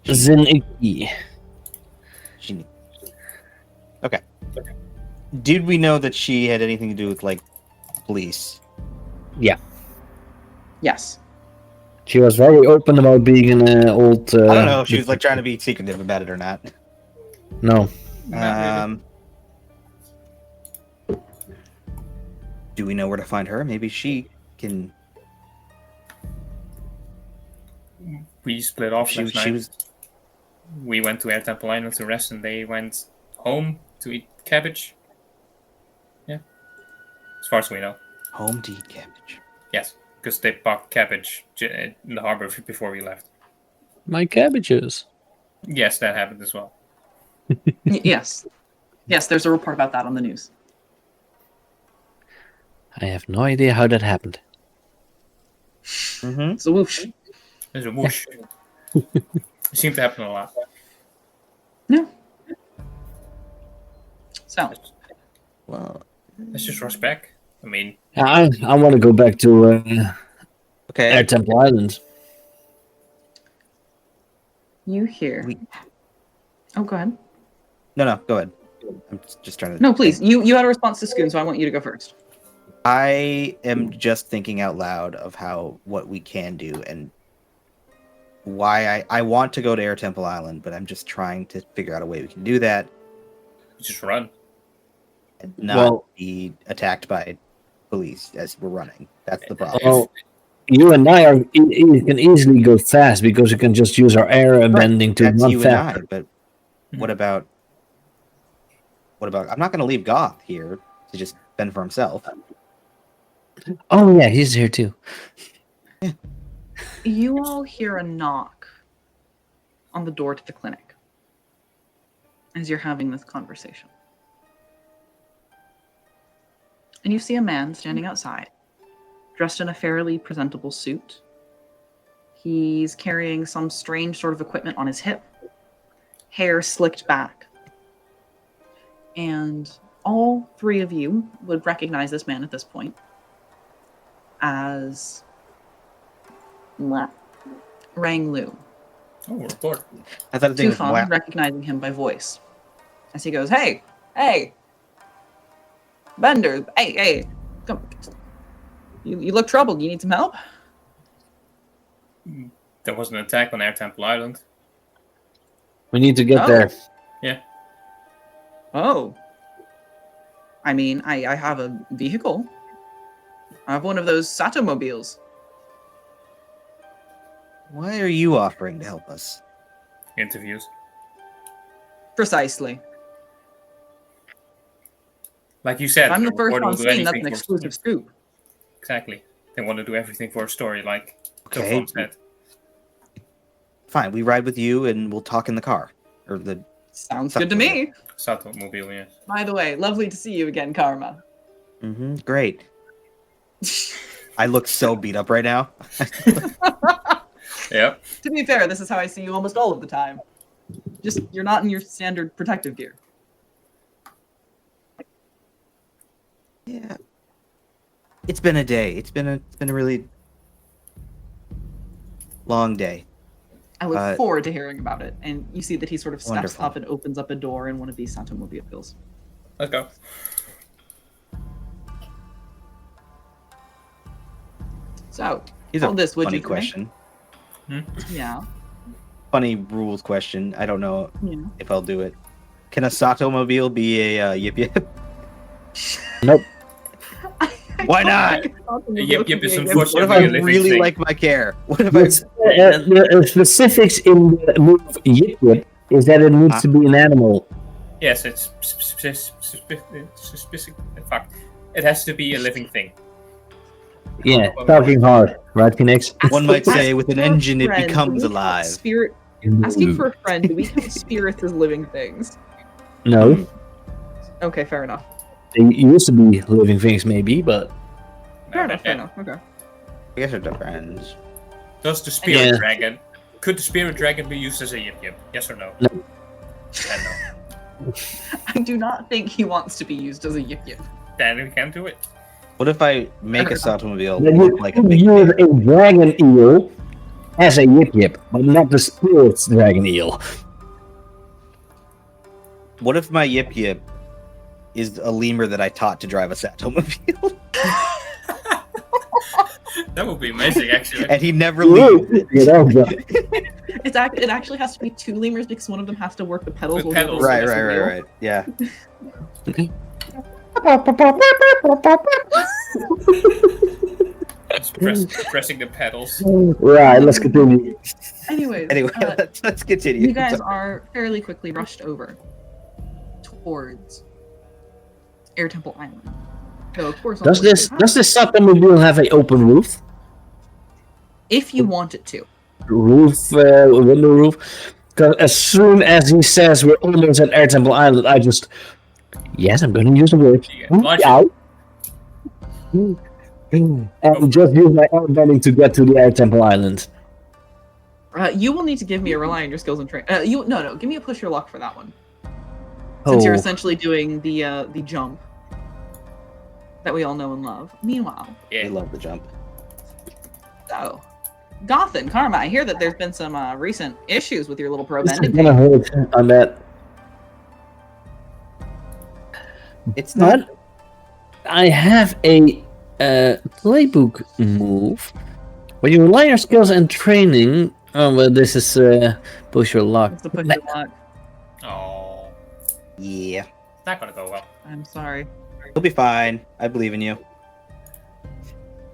Zin Iki. She. Okay. Did we know that she had anything to do with like police? Yes. She was very open about being an old. I don't know if she was like trying to be secretive about it or not. No. Not really. Do we know where to find her? Maybe she can. We split off She, last she night. was We went to Air Temple Island to rest, and they went home to eat cabbage. Yeah. As far as we know. home to eat cabbage. Yes. Because they bought cabbage in the harbor before we left. My cabbages. Yes, that happened as well. Yes. Yes, there's a report about that on the news. I have no idea how that happened. Mm-hmm. So whoosh. There's a whoosh. It seemed to happen a lot. No. So, Well, Let's just rush back. I mean, I want to go back to Air okay. Temple Island. you hear. Oh, go ahead. No, go ahead. I'm just trying to. No, please. You had a response to Scoon, so I want you to go first. I am just thinking out loud of what we can do and why I want to go to Air Temple Island, but I'm just trying to figure out a way we can do that just run. and not Well- be attacked by police as we're running. That's the problem. Well, you and I can easily go fast because you can just use our air bending to That's run you fast. and I, but what about what about? I'm not going to leave Goth here to just fend for himself. Oh yeah, he's here too. You all hear a knock on the door to the clinic as you're having this conversation. And you see a man standing outside, dressed in a fairly presentable suit. He's carrying some strange sort of equipment on his hip, hair slicked back. And all three of you would recognize this man at this point as Rang Lu. Oh, report. I thought it was Tufan recognizing him by voice as he goes, "Hey, hey, Bender, hey, come. You look troubled. You need some help?" There was an attack on Air Temple Island. We need to get Oh. there. Yeah. Oh. I mean, I have a vehicle. I have one of those Satomobiles. Why are you offering to help us? Interviews. Precisely. Like you said, If I'm the first reporter on will do scene, that's anything an for- exclusive scoop. Exactly. They want to do everything for a story, like Okay. Tufan said. Fine, we ride with you and we'll talk in the car. Or the Sounds good to me. Sato Mobile, yes. By the way, lovely to see you again, Karma. great. I look so beat up right now. Yep. To be fair, this is how I see you almost all of the time. Just, you're not in your standard protective gear. Yeah. It's been a day. It's been a really long day. I look forward to hearing about it. And you see that he sort of steps Wonderful. up and opens up a door in one of these Satomobiles. Let's go. So, Here's all a this would funny you do? question. Yeah. Funny rules question. I don't know Yeah. if I'll do it. Can a Sato mobile be a Yip Yip? Nope. Why not? Yip Yip is What unfortunately if I a living really thing. like my care? What if The specifics in the move Yip Yip is that it needs to be an animal. Yes, it's specific. In fact, it has to be a living thing. Yeah, talking hard, right, Phoenix? One might say Ask with an for a engine it friend, becomes do we count alive. Spirit. Asking for a friend, do we count spirits as living things? No, Okay, fair enough. they used to be living things, maybe, but Fair enough. Okay. I guess it depends. Does the spirit Yeah. dragon? Could the spirit dragon be used as a Yip Yip? Yes or no? No. Then no. I do not think he wants to be used as a Yip Yip. Then we can't do it. What if I make a Satomobile then look you like a could big use bear? a dragon eel as a Yip Yip, but not the spirit's dragon eel. What if my Yip Yip is a lemur that I taught to drive a Satomobile? That would be amazing, actually. And he never leaves. You know, It actually has to be two lemurs because one of them has to work the pedals. With while the other pedals. one Right, has the wheel. right. Yeah. Just pressing the pedals. right, let's continue. Anyways, Anyway, let's continue. you guys are fairly quickly rushed over towards Air Temple Island. So of course, Does this Satomobile have an open roof? if you want it to. Window roof? Because as soon as he says we're almost at Air Temple Island, I just I'm going to use the word. You get large- Out. And just use my own bending to get to the Air Temple Island. You will need to give me a rely on your skills and train. No. Give me a push your luck for that one. Since you're essentially doing the jump that we all know and love. Meanwhile, I Yeah. love the jump. so Goth and Karma, I hear that there's been some recent issues with your little pro This is bending gonna thing. hurt on that. It's not. But I have a playbook move where you rely on your skills and training. Oh, well, this is push your luck. It's the push your luck. Oh, Yeah. it's not gonna go well. I'm sorry. You'll be fine. I believe in you.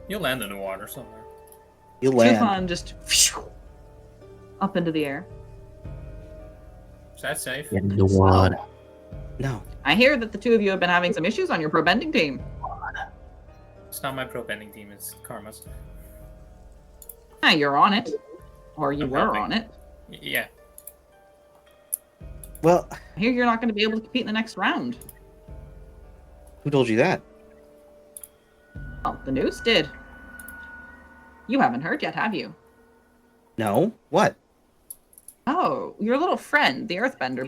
You'll land in the water somewhere. You'll land. Tufan just up into the air. Is that safe? Get in the water. No. I hear that the two of you have been having some issues on your pro bending team. It's not my pro bending team, it's Karma's. Ah, you're on it. Or you I'm were helping. on it. Yeah. Well, I hear you're not going to be able to compete in the next round. who told you that? Well, the news did. You haven't heard yet, have you? No. What? Oh, your little friend, the Earthbender,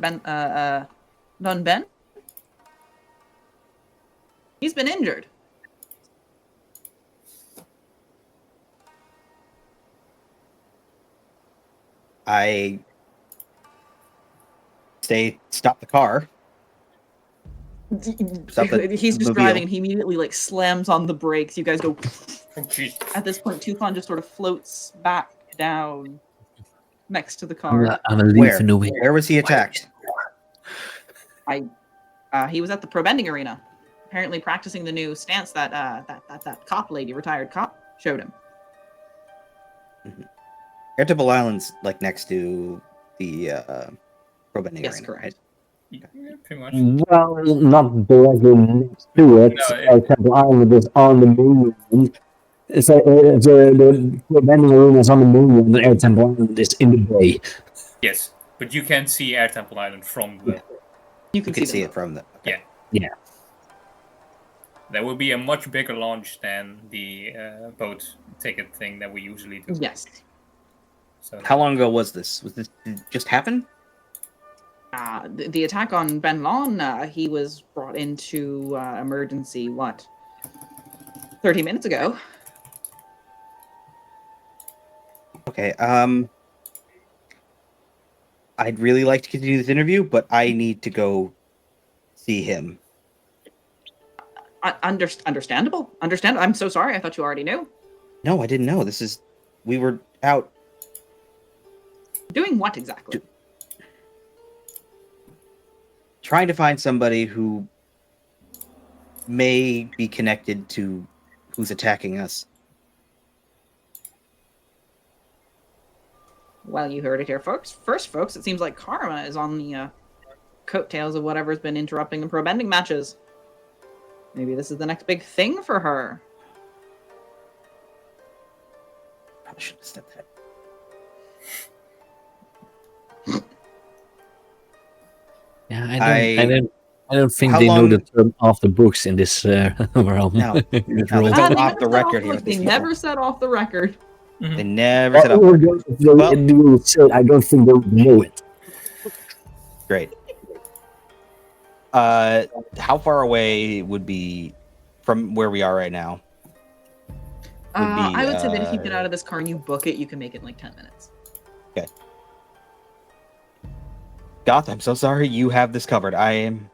Dun Ben? He's been injured. I stop the car. Stop the He's just mobile. driving and he immediately like slams on the brakes. You guys go. Oh, jeez. At this point, Tufan just sort of floats back down next to the I'm car. a Where? leaving away. Where was he attacked? He was at the pro bending arena, apparently practicing the new stance that that cop lady, retired cop, showed him. Air Temple Island's like next to the pro bending Yes, arena, correct. right? Yeah, pretty much. Well, not directly next to it. No, Air Temple Island is on the mainland. So the vending arena is on the mainland, and Air Temple Island is in the bay. Yes, but you can't see Air Temple Island from the. You You can can see see them it from the. Okay. Yeah. That would be a much bigger launch than the boat ticket thing that we usually do. both. Yes. So how long ago was this? Did it just happen? The attack on Ben Lon, he was brought into emergency, 30 minutes ago. Okay. I'd really like to continue this interview, but I need to go see him. Understandable. Understandable. I'm so sorry. I thought you already knew. No, I didn't know. We were out Doing what exactly? trying to find somebody who may be connected to who's attacking us. Well, you heard it here, folks. First, folks, it seems like Karma is on the coattails of whatever's been interrupting the pro bending matches. Maybe this is the next big thing for her. Probably should have said that. Yeah, I don't think How they know long- the term off the books in this realm. No. In this No, role. they don't. They off never the said record off- here, look, these They people. never said off the record. They never said up. Well, Well- I don't think they would know it. Great. How far away would be from where we are right now? I would say that if you get out of this car and you book it, you can make it in like 10 minutes. Goth, I'm so sorry. You have this covered. I am.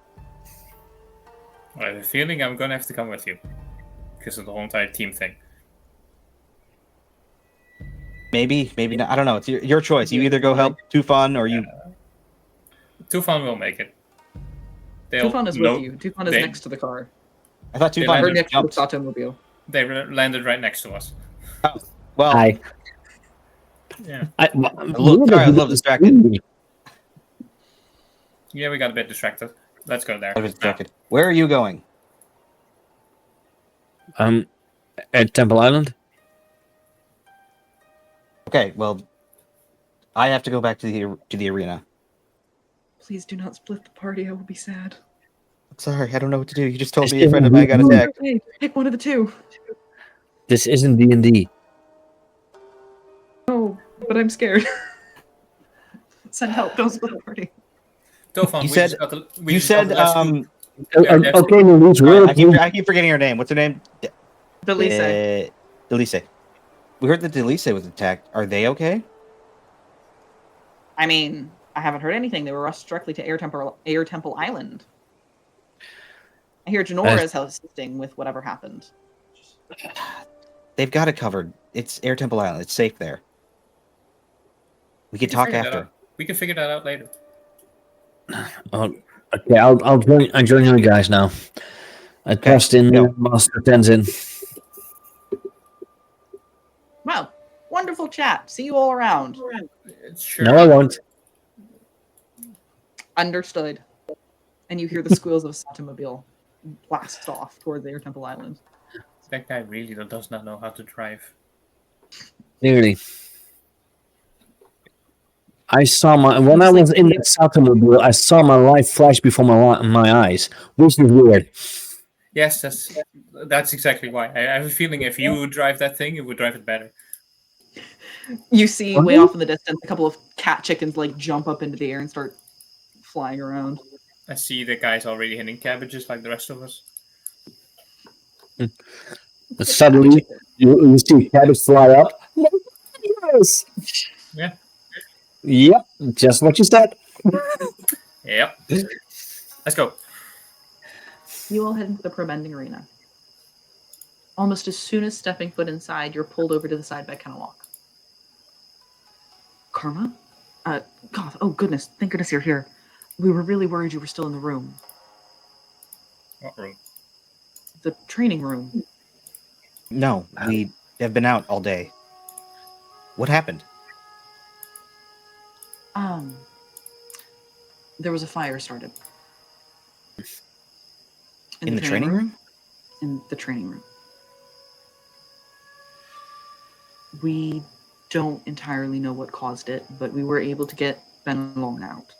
I have a feeling I'm gonna have to come with you because of the whole entire team thing. Maybe not. I don't know. It's your choice. You either go help Tufan or you. Tufan will make it. Tufan is with you. Tufan is they- next to the car. I thought They Tufan landed Or next to the jumped. automobile. They landed right next to us. Well, I Yeah. sorry, I was a little distracted. Yeah, we got a bit distracted. Let's go there. I was distracted. Where are you going? At Temple Island. Okay, well, I have to go back to the arena. Please do not split the party. I will be sad. I'm sorry, I don't know what to do. You just told It's me a friend of mine got in- attacked. Okay, pick one of the two. This isn't D&D. Oh, but I'm scared. Send help. Don't split the party. Tufan, You we said- just got the, we You just got said the last two- Okay, that's- Louise, I keep forgetting her name. What's her name? Delise. Delise. We heard that Delise was attacked. Are they okay? I mean, I haven't heard anything. They were rushed directly to Air Temple Island. I hear Janora is assisting with whatever happened. They've got it covered. It's Air Temple Island. It's safe there. We can we can talk figure that after. out. We can figure that out later. Okay, I'll join you guys now. I trust in go. Master Tenzin. Well, wonderful chat. See you all around. Sure. No, I won't. Understood. and you hear the squeals of a automobile blast off toward their Temple Island. That guy really does not know how to drive. Clearly. I saw when I was in that automobile, I saw my life flash before my eyes, which is weird. Yes, that's exactly why. I have a feeling if you would drive that thing, it would drive it better. You see way off in the distance a couple of cat chickens like jump up into the air and start flying around. I see the guy's already hitting cabbages like the rest of us. Suddenly, you see cabbage fly up. Yes. Yeah. Yep, just what you said. Yep. Let's go. You all head into the pro-bending arena. Almost as soon as stepping foot inside, you're pulled over to the side by Kennelock. Karma? God, oh goodness, thank goodness you're here. We were really worried you were still in the room. What room? The training room. No, we have been out all day. What happened? There was a fire started. In the training room? In the training room. We don't entirely know what caused it, but we were able to get Ben Long out.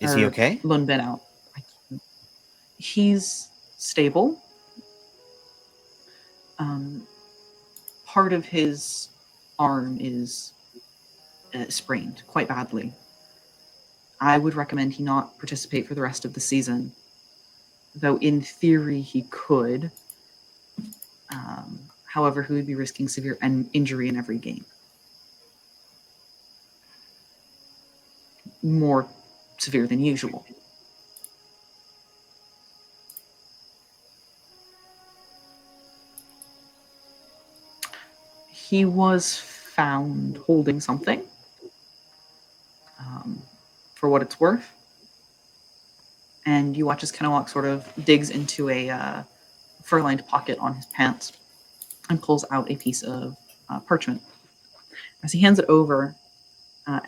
Is he okay? Lun Ben out. He's stable. Part of his arm is sprained quite badly. I would recommend he not participate for the rest of the season, though in theory he could. However, he would be risking severe injury in every game. More severe than usual. He was found holding something. For what it's worth. And you watch as Kennelock sort of digs into a fur-lined pocket on his pants and pulls out a piece of parchment. As he hands it over,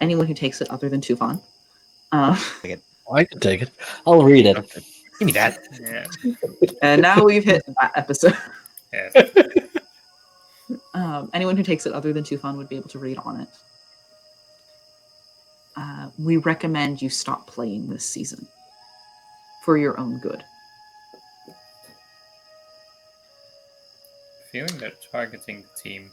anyone who takes it other than Tufan. I can take it. I'll read it. Okay. Give me that. Yeah. And now we've hit that episode. Yeah. Anyone who takes it other than Tufan would be able to read on it. We recommend you stop playing this season for your own good. Feeling they're targeting the team.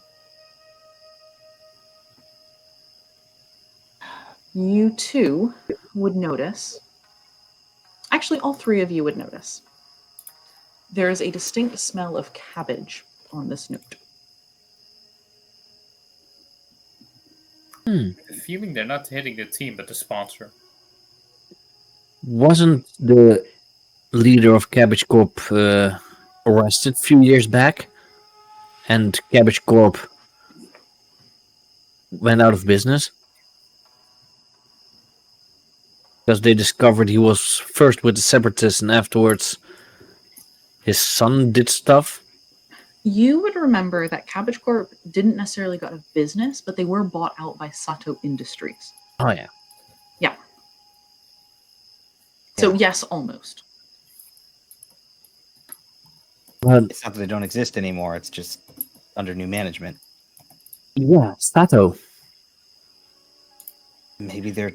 You too would notice, actually all three of you would notice, there is a distinct smell of cabbage on this note. Feeling they're not hitting the team, but the sponsor. Wasn't the leader of Cabbage Corp arrested a few years back? And Cabbage Corp went out of business? Because they discovered he was first with the Separatists and afterwards his son did stuff? You would remember that Cabbage Corp didn't necessarily go out of business, but they were bought out by Sato Industries. Oh, yeah. Yeah. So, yes, almost. But It's not that they don't exist anymore. It's just under new management. yeah, Sato. Maybe they're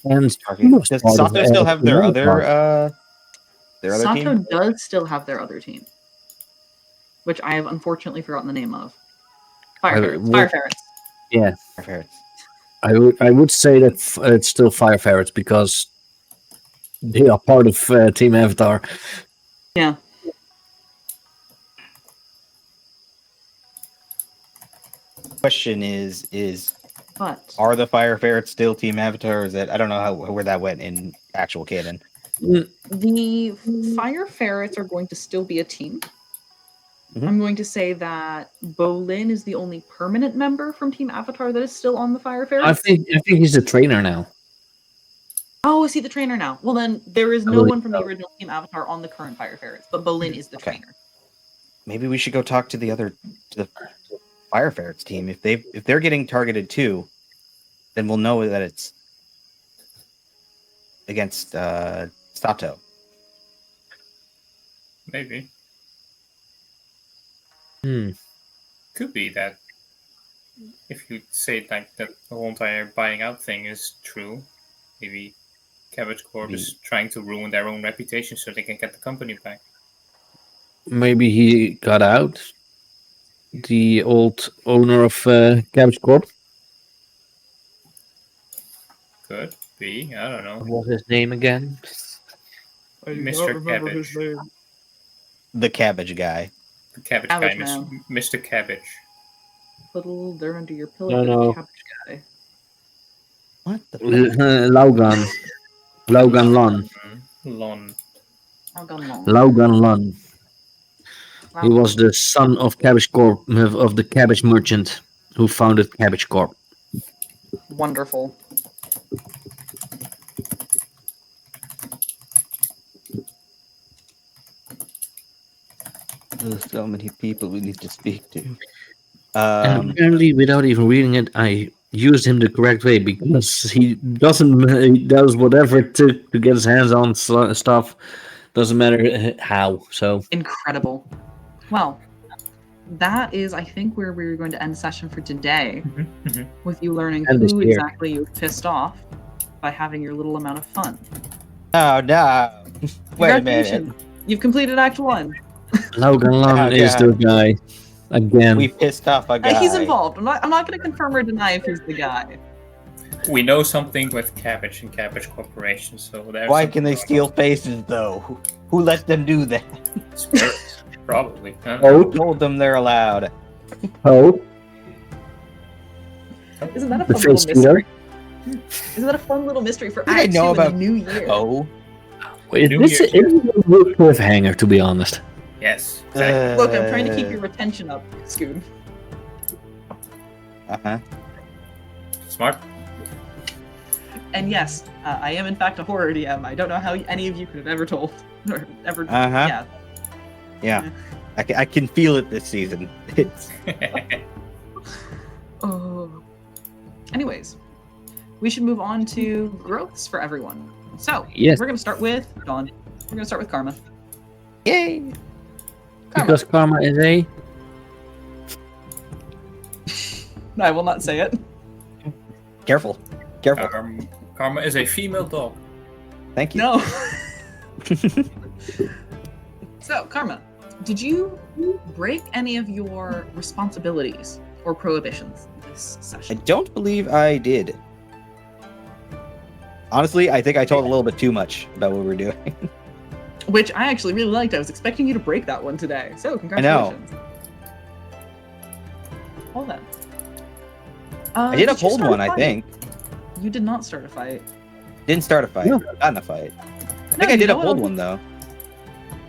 And targeting. most Does part of Sato still have their another other Sato team? does still have their other team, which I have unfortunately forgotten the name of. Fire Ferrets. Fire Ferrets. Yeah, Ferrets. I would say that it's still Fire Ferrets because they are part of Team Avatar. Yeah. Question is But are the Fire Ferrets still Team Avatar? Or is that I don't know where that went in actual canon. the Fire Ferrets are going to still be a team. Mhm. I'm going to say that Bolin is the only permanent member from Team Avatar that is still on the Fire Ferrets. I think he's the trainer now. Oh, is he the trainer now? Well, then there is no believe one from the so. original Team Avatar on the current Fire Ferrets, but Bolin is the Okay. trainer. Maybe we should go talk to the Fire Ferrets team. If they're getting targeted too, then we'll know that against Sato. Maybe. Hmm. Could be that if you say like that the whole entire buying out thing is true, maybe Cabbage Corp is trying to ruin their own reputation so they can get the company back. Maybe he got out. The old owner of Cabbage Corp. Could be. I don't What know. was his name again? I do Mr. not remember Cabbage. his name. The cabbage guy. The Cabbage Cabbage guy, Man. Mr. Cabbage. Little there under your pillow, No, bit no. of cabbage guy. What the fuck? Laugan. Laugan Lon. Lon. I'll go long. Laugan Lon. He was the son of Cabbage Corp, of the cabbage merchant who founded Cabbage Corp. Wonderful. There's so many people we need to speak to. And apparently, without even reading it, I used him the correct way because he does whatever it took to get his hands on stuff. Doesn't matter how. So Incredible. Well, that is, I think, where we're going to end session for today, with you learning And this who year. exactly you've pissed off by having your little amount of fun. Oh no! Wait a minute. Congratulations. You've completed Act 1. Laugan Lon Oh, is the guy again. We pissed off a guy. He's involved. I'm not going to confirm or deny if he's the guy. We know something with Cabbage and Cabbage Corporation, so there's Why something can they going steal faces though? Who let them do that? on. Spirits, probably. I don't know. Who told them they're allowed? Oh, Isn't that a the fun little face mystery? Isn't that a fun little mystery for I Act 2 know in the about- new year? Oh, wait, New this is Year's a real cliffhanger, to be honest. Yes, exactly. Look, I'm trying to keep your retention up, Scoot. Uh-huh. Smart. And yes, I am in fact a horror DM. I don't know how any of you could have ever told. Or ever. Uh-huh. Yeah. Yeah. I can feel it this season. It's Oh. Anyways, we should move on to growths for everyone. So, Yes. we're going to start with Dawn. We're going to start with Karma. yay. Karma. Because karma is a. No, I will not say it. Careful. Careful. Karma is a female dog. Thank you. No. So, Karma, did you break any of your responsibilities or prohibitions this I session? don't believe I did. Honestly, I think I told a little bit too much about what we're doing. Which I actually really liked. I was expecting you to break that one today. So, congratulations. Hold on. I did you uphold start a one, I fight? think. You did not start a fight. Didn't start a fight. No. Got in a fight. I No, think I you did know uphold what? one though.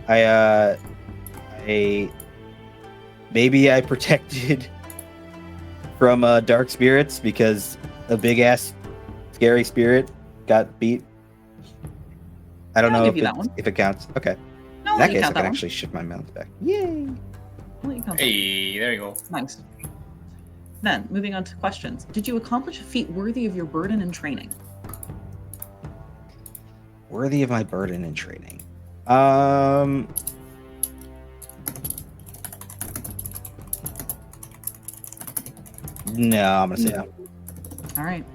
I maybe I protected from dark spirits because a big ass scary spirit got beat. I don't I'll know give you that one. if it counts. Okay. No, In that you case, I count can that actually shift my mouth back. Yay! one. I'll let you count that. Hey, there you go. Nice. Then, moving on to questions. Did you accomplish a feat worthy of your burden and training? Worthy of my burden and training. No, I'm gonna say no. All right.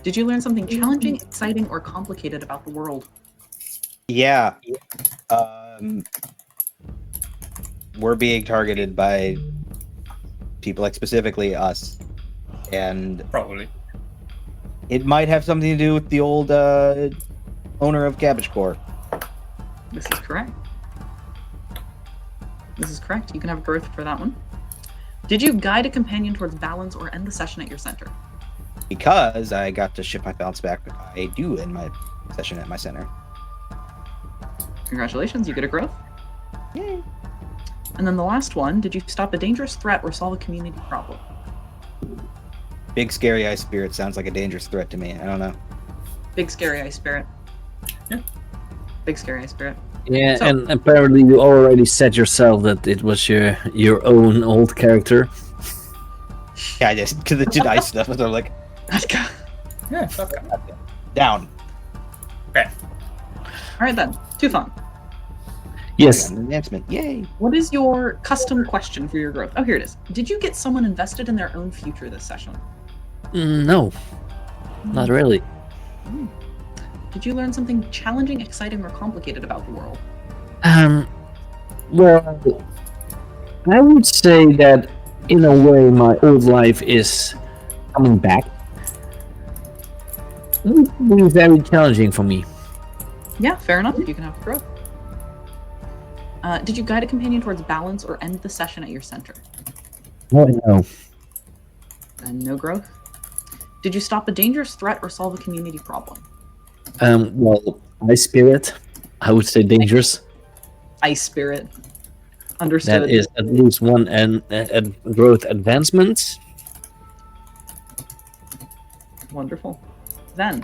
Did you learn something challenging, exciting, or complicated about the world? Yeah. We're being targeted by people, like specifically us, and Probably. it might have something to do with the old owner of Cabbage Corp. This is correct. This is correct. You can have growth for that one. Did you guide a companion towards balance or end the session at your center? Because I got to shift my balance back, I do end my session at my center. Congratulations, you get a growth. Yay! And then the last one, did you stop a dangerous threat or solve a community problem? Big scary eye spirit sounds like a dangerous threat to me. I don't know. Big scary eye spirit. Yeah. Big scary eye spirit. Yeah, So- and apparently you already said yourself that it was your own old character. Yeah, I just to the Jedi stuff. So I'm like, Yeah, fuck it. down. Okay. All right then, Tufan. Yes. Got an advancement. Yay! What is your custom question for your growth? Oh, here it is. Did you get someone invested in their own future this session? No, not really. Did you learn something challenging, exciting, or complicated about the world? Well, I would say that in a way my old life is coming back. It would be very challenging for me. Yeah, fair enough. You can have growth. Did you guide a companion towards balance or end the session at your center? Oh, no. And no growth. Did you stop a dangerous threat or solve a community problem? Well, my spirit, I would say dangerous. Ice spirit. Understood. That is at least one and growth advancement. Wonderful. Then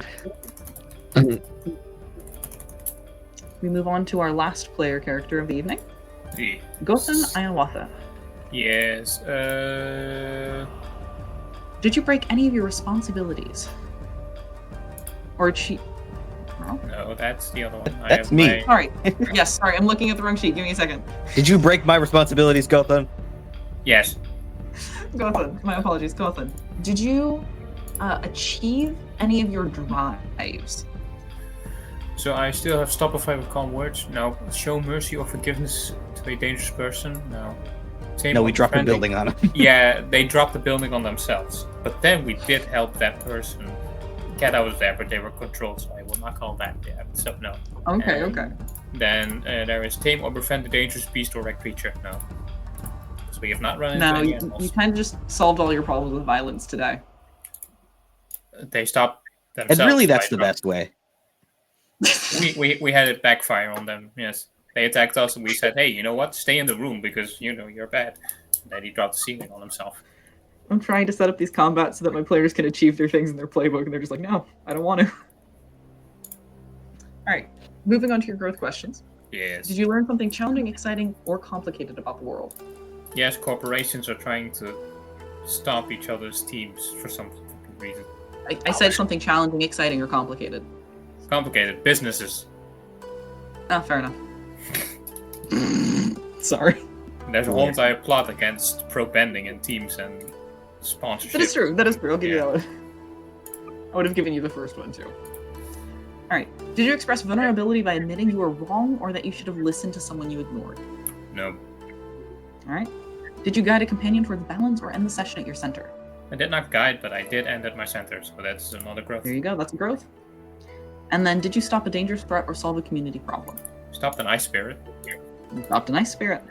Mhm. we move on to our last player character of the evening, Yeah. Gothan Ayawatha. Yes. Did you break any of your responsibilities? Or cheat? No? No, that's the other one. That's me. Sorry. Yes, sorry. I'm looking at the wrong sheet. Give me a second. Did you break my responsibilities, Gotham? Yes. Gothan. My apologies. Gothan. Did you achieve any of your drives? So I still have stopify with calm words. Now, show mercy or forgiveness to a dangerous person. No. Same No, we with dropped a friendly- building on him. Yeah, they dropped the building on themselves. But then we did help that person. Cat was there, but they were controlled, so I will not call that yet. So no. Okay, Um, okay. Then there is tame or befriend a dangerous beast or wreck creature. No. So we have not run into No, any you animals. kind of just solved all your problems with violence today. They stopped And themselves. really, that's by the best way. We had it backfire on them. Yes, they attacked us, and we said, "Hey, you know what? Stay in the room because you know you're bad." And then he dropped the ceiling on himself. I'm trying to set up these combats so that my players can achieve their things in their playbook, and they're just like, no, I don't want to. Alright, moving on to your growth questions. Yes. Did you learn something challenging, exciting, or complicated about the world? Yes, corporations are trying to stop each other's teams for some fucking reason. I said something challenging, exciting, or complicated. Complicated businesses. Ah, fair enough. Sorry. There's a whole entire plot against pro-bending and teams and sponsorship. That is true. That is true. I'll give you Yeah. that one. I would have given you the first one too. Alright. Did you express vulnerability by admitting you were wrong or that you should have listened to someone you ignored? No, Alright. Did you guide a companion towards balance or end the session at your center? I did not guide, but I did end at my center, so that's another growth. There you go. That's growth. And then, did you stop a dangerous threat or solve a community problem? Stopped an ice spirit. You stopped a nice spirit.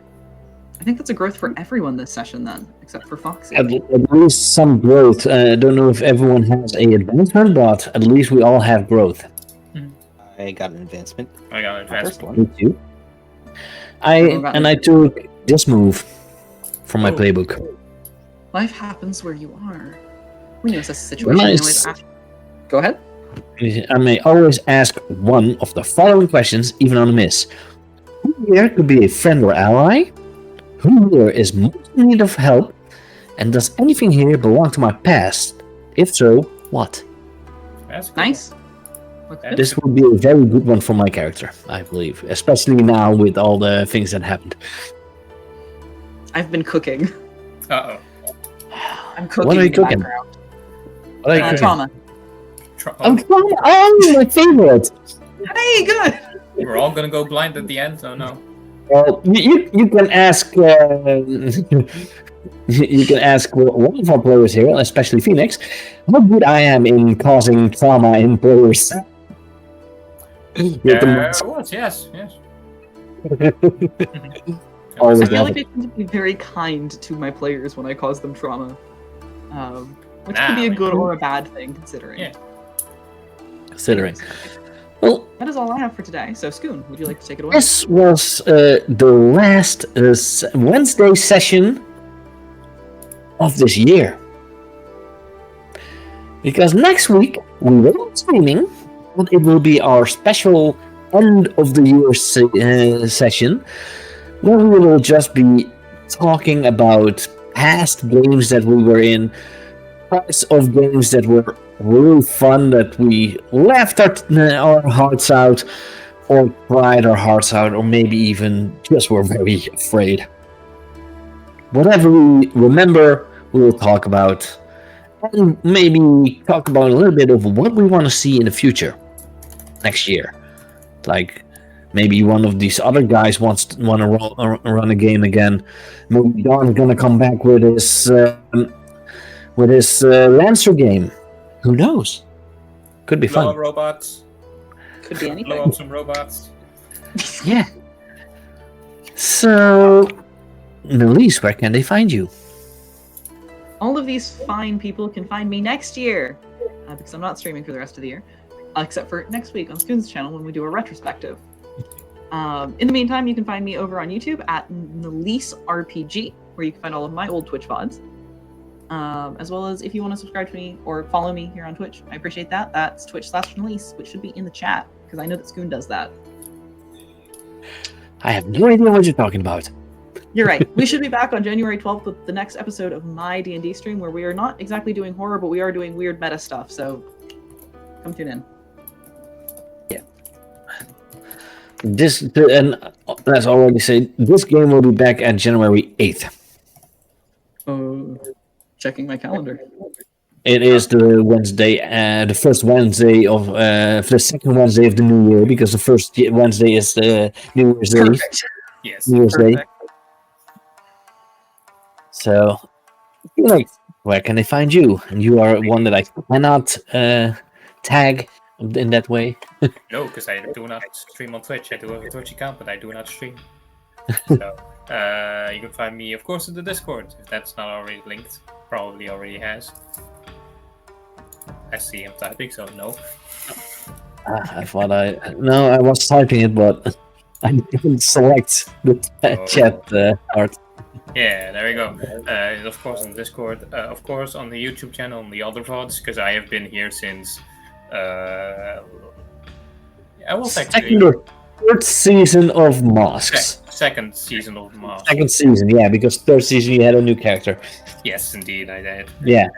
I think that's a growth for everyone this session then, except for Foxy. At least some growth. I don't know if everyone has a advancement, but at least we all have growth. I got an advancement. I got an My first advancement. one. Me too. I took this move from my Oh. playbook. Life happens where you are. When you assess a situation, Nice. you always ask. Go ahead. I may always ask one of the following questions, even on a miss. Who here could be a friend or ally? Who here is most in need of help? And does anything here belong to my past? If so, what? That's good. Nice. Looks good. This would be a very good one for my character, I believe. Especially now with all the things that happened. I've been cooking. Uh-oh. I'm cooking What are you in the cooking? background. What are you cooking? Trauma. Oh, my favorite! Hey, good! We're all gonna go blind at the end, so no. Well, you can ask you can ask one of our players here, especially Phoenix, how good I am in causing trauma in players. With the What? Yes, yes. Always I feel love like I tend to be very kind to my players when I cause them trauma. Which Nah, could be a man. good or a bad thing, considering. Yeah. considering. Well, That is all I have for today. So, Scoon, would you like to take it away? this was the last Wednesday session of this year. Because next week we will be streaming, but it will be our special end of the year session, where we will just be talking about past games that we were in, parts of games that were really fun, that we laughed our hearts out, or cried our hearts out, or maybe even just were very afraid. Whatever we remember, we will talk about, and maybe talk about a little bit of what we want to see in the future next year. Like maybe one of these other guys want to run a game again. Maybe Don's gonna come back with his Lancer game. Who knows? Could be Blow up fun. robots. Could be anything. Blow up some robots. Yeah. So, Melise, where can they find you? All of these fine people can find me next year, because I'm not streaming for the rest of the year, except for next week on Spoon's channel when we do a retrospective. In the meantime, you can find me over on YouTube at Melise RPG, where you can find all of my old Twitch VODs. As well as if you want to subscribe to me or follow me here on Twitch, I appreciate that. That's Twitch/Melise, which should be in the chat, because I know that Spoon does that. I have no idea what you're talking about. You're right. We should be back on January 12th with the next episode of my D&D stream, where we are not exactly doing horror, but we are doing weird meta stuff, so come tune in. And let's already say, this game will be back at January 8th. Checking my calendar. It is the Wednesday, the first Wednesday of the second Wednesday of the new year, because the first Wednesday is the New Year's Day. Perfect. Yes. New Year's Day. Perfect. So, where can they find you? And you are one that I cannot tag in that way. No, because I do not stream on Twitch. I do have a Twitch account, but I do not stream. So, you can find me, of course, in the Discord, if that's not already linked. Probably already has. I see him typing, so no. I thought I was typing it, but I didn't select the chat part. Yeah, there we go. And of course on Discord, of course on the YouTube channel, on the other VODs, because I have been here since I was actually Second or third season of Masks. second season of Masks. Second season, yeah, because third season you had a new character. Yes, indeed, I did. Yeah.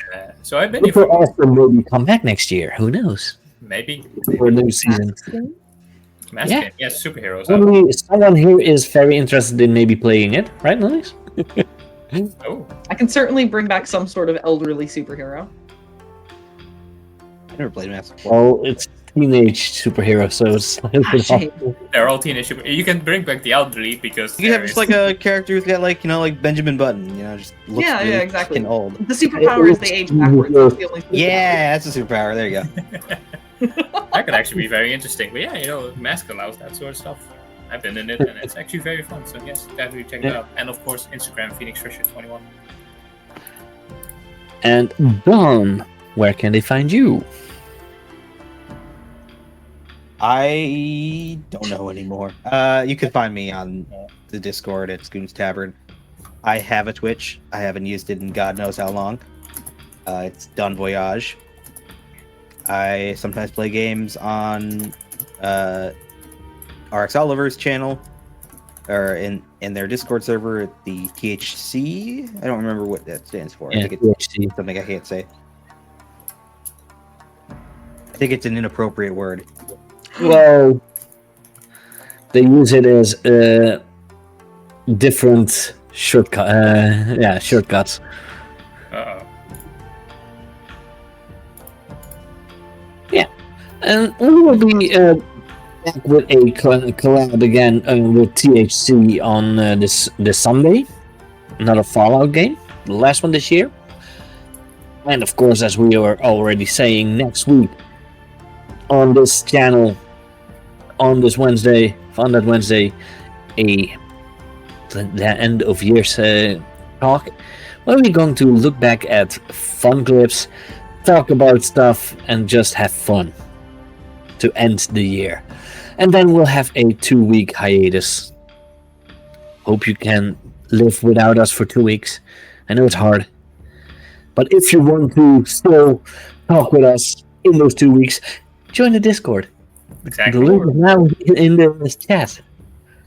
So I've been here It will for also maybe come back next year. Who knows? maybe For a new season. Mask Yeah. Game. Yes, superheroes. Someone here is very interested in maybe playing it, right, Nice? Oh, I can certainly bring back some sort of elderly superhero. I never played Mass. Well, it's teenage superhero, so it's a little bit shame. hard. they're all teenage super. You can bring back the elderly because You could have there just is- like a character who's got like Benjamin Button, just looks Yeah, really exactly. fucking old. The superpower is they age backwards. That's the only superpower. Yeah, that's a superpower. There you go. that could actually be very interesting. But yeah, Mask allows that sort of stuff. I've been in it, and it's actually very fun. So yes, definitely check it Yeah. out. And of course, Instagram PhoenixFisher21. And Don, where can they find you? I don't know anymore. You can find me on the Discord at Scoon's Tavern. I have a Twitch. I haven't used it in God knows how long. It's Don Voyage. I sometimes play games on RX Oliver's channel, or in their Discord server, the THC. I don't remember what that stands for. I Yeah, think it's THC. something I can't say. I think it's an inappropriate word. Well, they use it as different shortcuts. Uh-oh. And we will be back with a collab again with THC on this Sunday. Another Fallout game, the last one this year. And of course, as we were already saying, next week on this channel, on that Wednesday, the end of year's talk, where we're going to look back at fun clips, talk about stuff, and just have fun to end the year. And then we'll have a 2-week hiatus. Hope you can live without us for 2 weeks. I know it's hard. But if you want to still talk with us in those 2 weeks, join the Discord. The Exactly. link is now in the chat.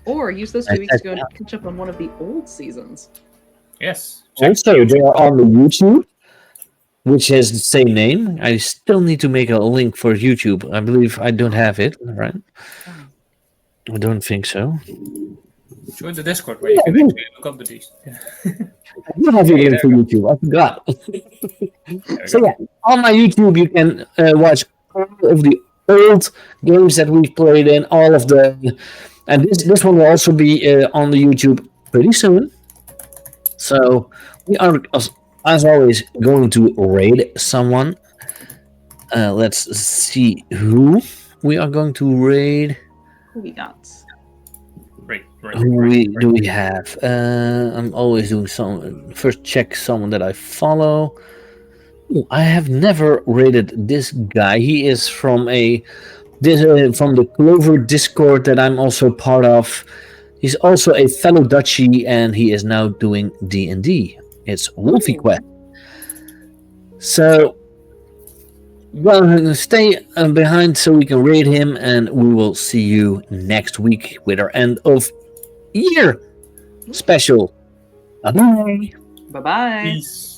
Or use those 2 weeks to go and catch up on one of the old seasons. Yes. Also, they are on the YouTube. which has the same name. I still need to make a link for YouTube. I believe I don't have it, right? Oh. I don't think so. Join the Discord where you can actually look up the beast. Yeah. I do have a link for YouTube. I forgot. There we So go. yeah, on my YouTube you can watch all of the old games that we've played in, all of the, and this one will also be on the YouTube pretty soon. So we are, as always, going to raid someone. Let's see who we are going to raid. Who we got? Great. Who do we have? I'm always doing some. First, check someone that I follow. Ooh, I have never rated this guy. He is from from the Clover Discord that I'm also part of. He's also a fellow Dutchie, and he is now doing D&D. It's Wolfie Quest. So, well, stay behind so we can raid him, and we will see you next week with our end of year special. Bye bye. Bye bye. Peace.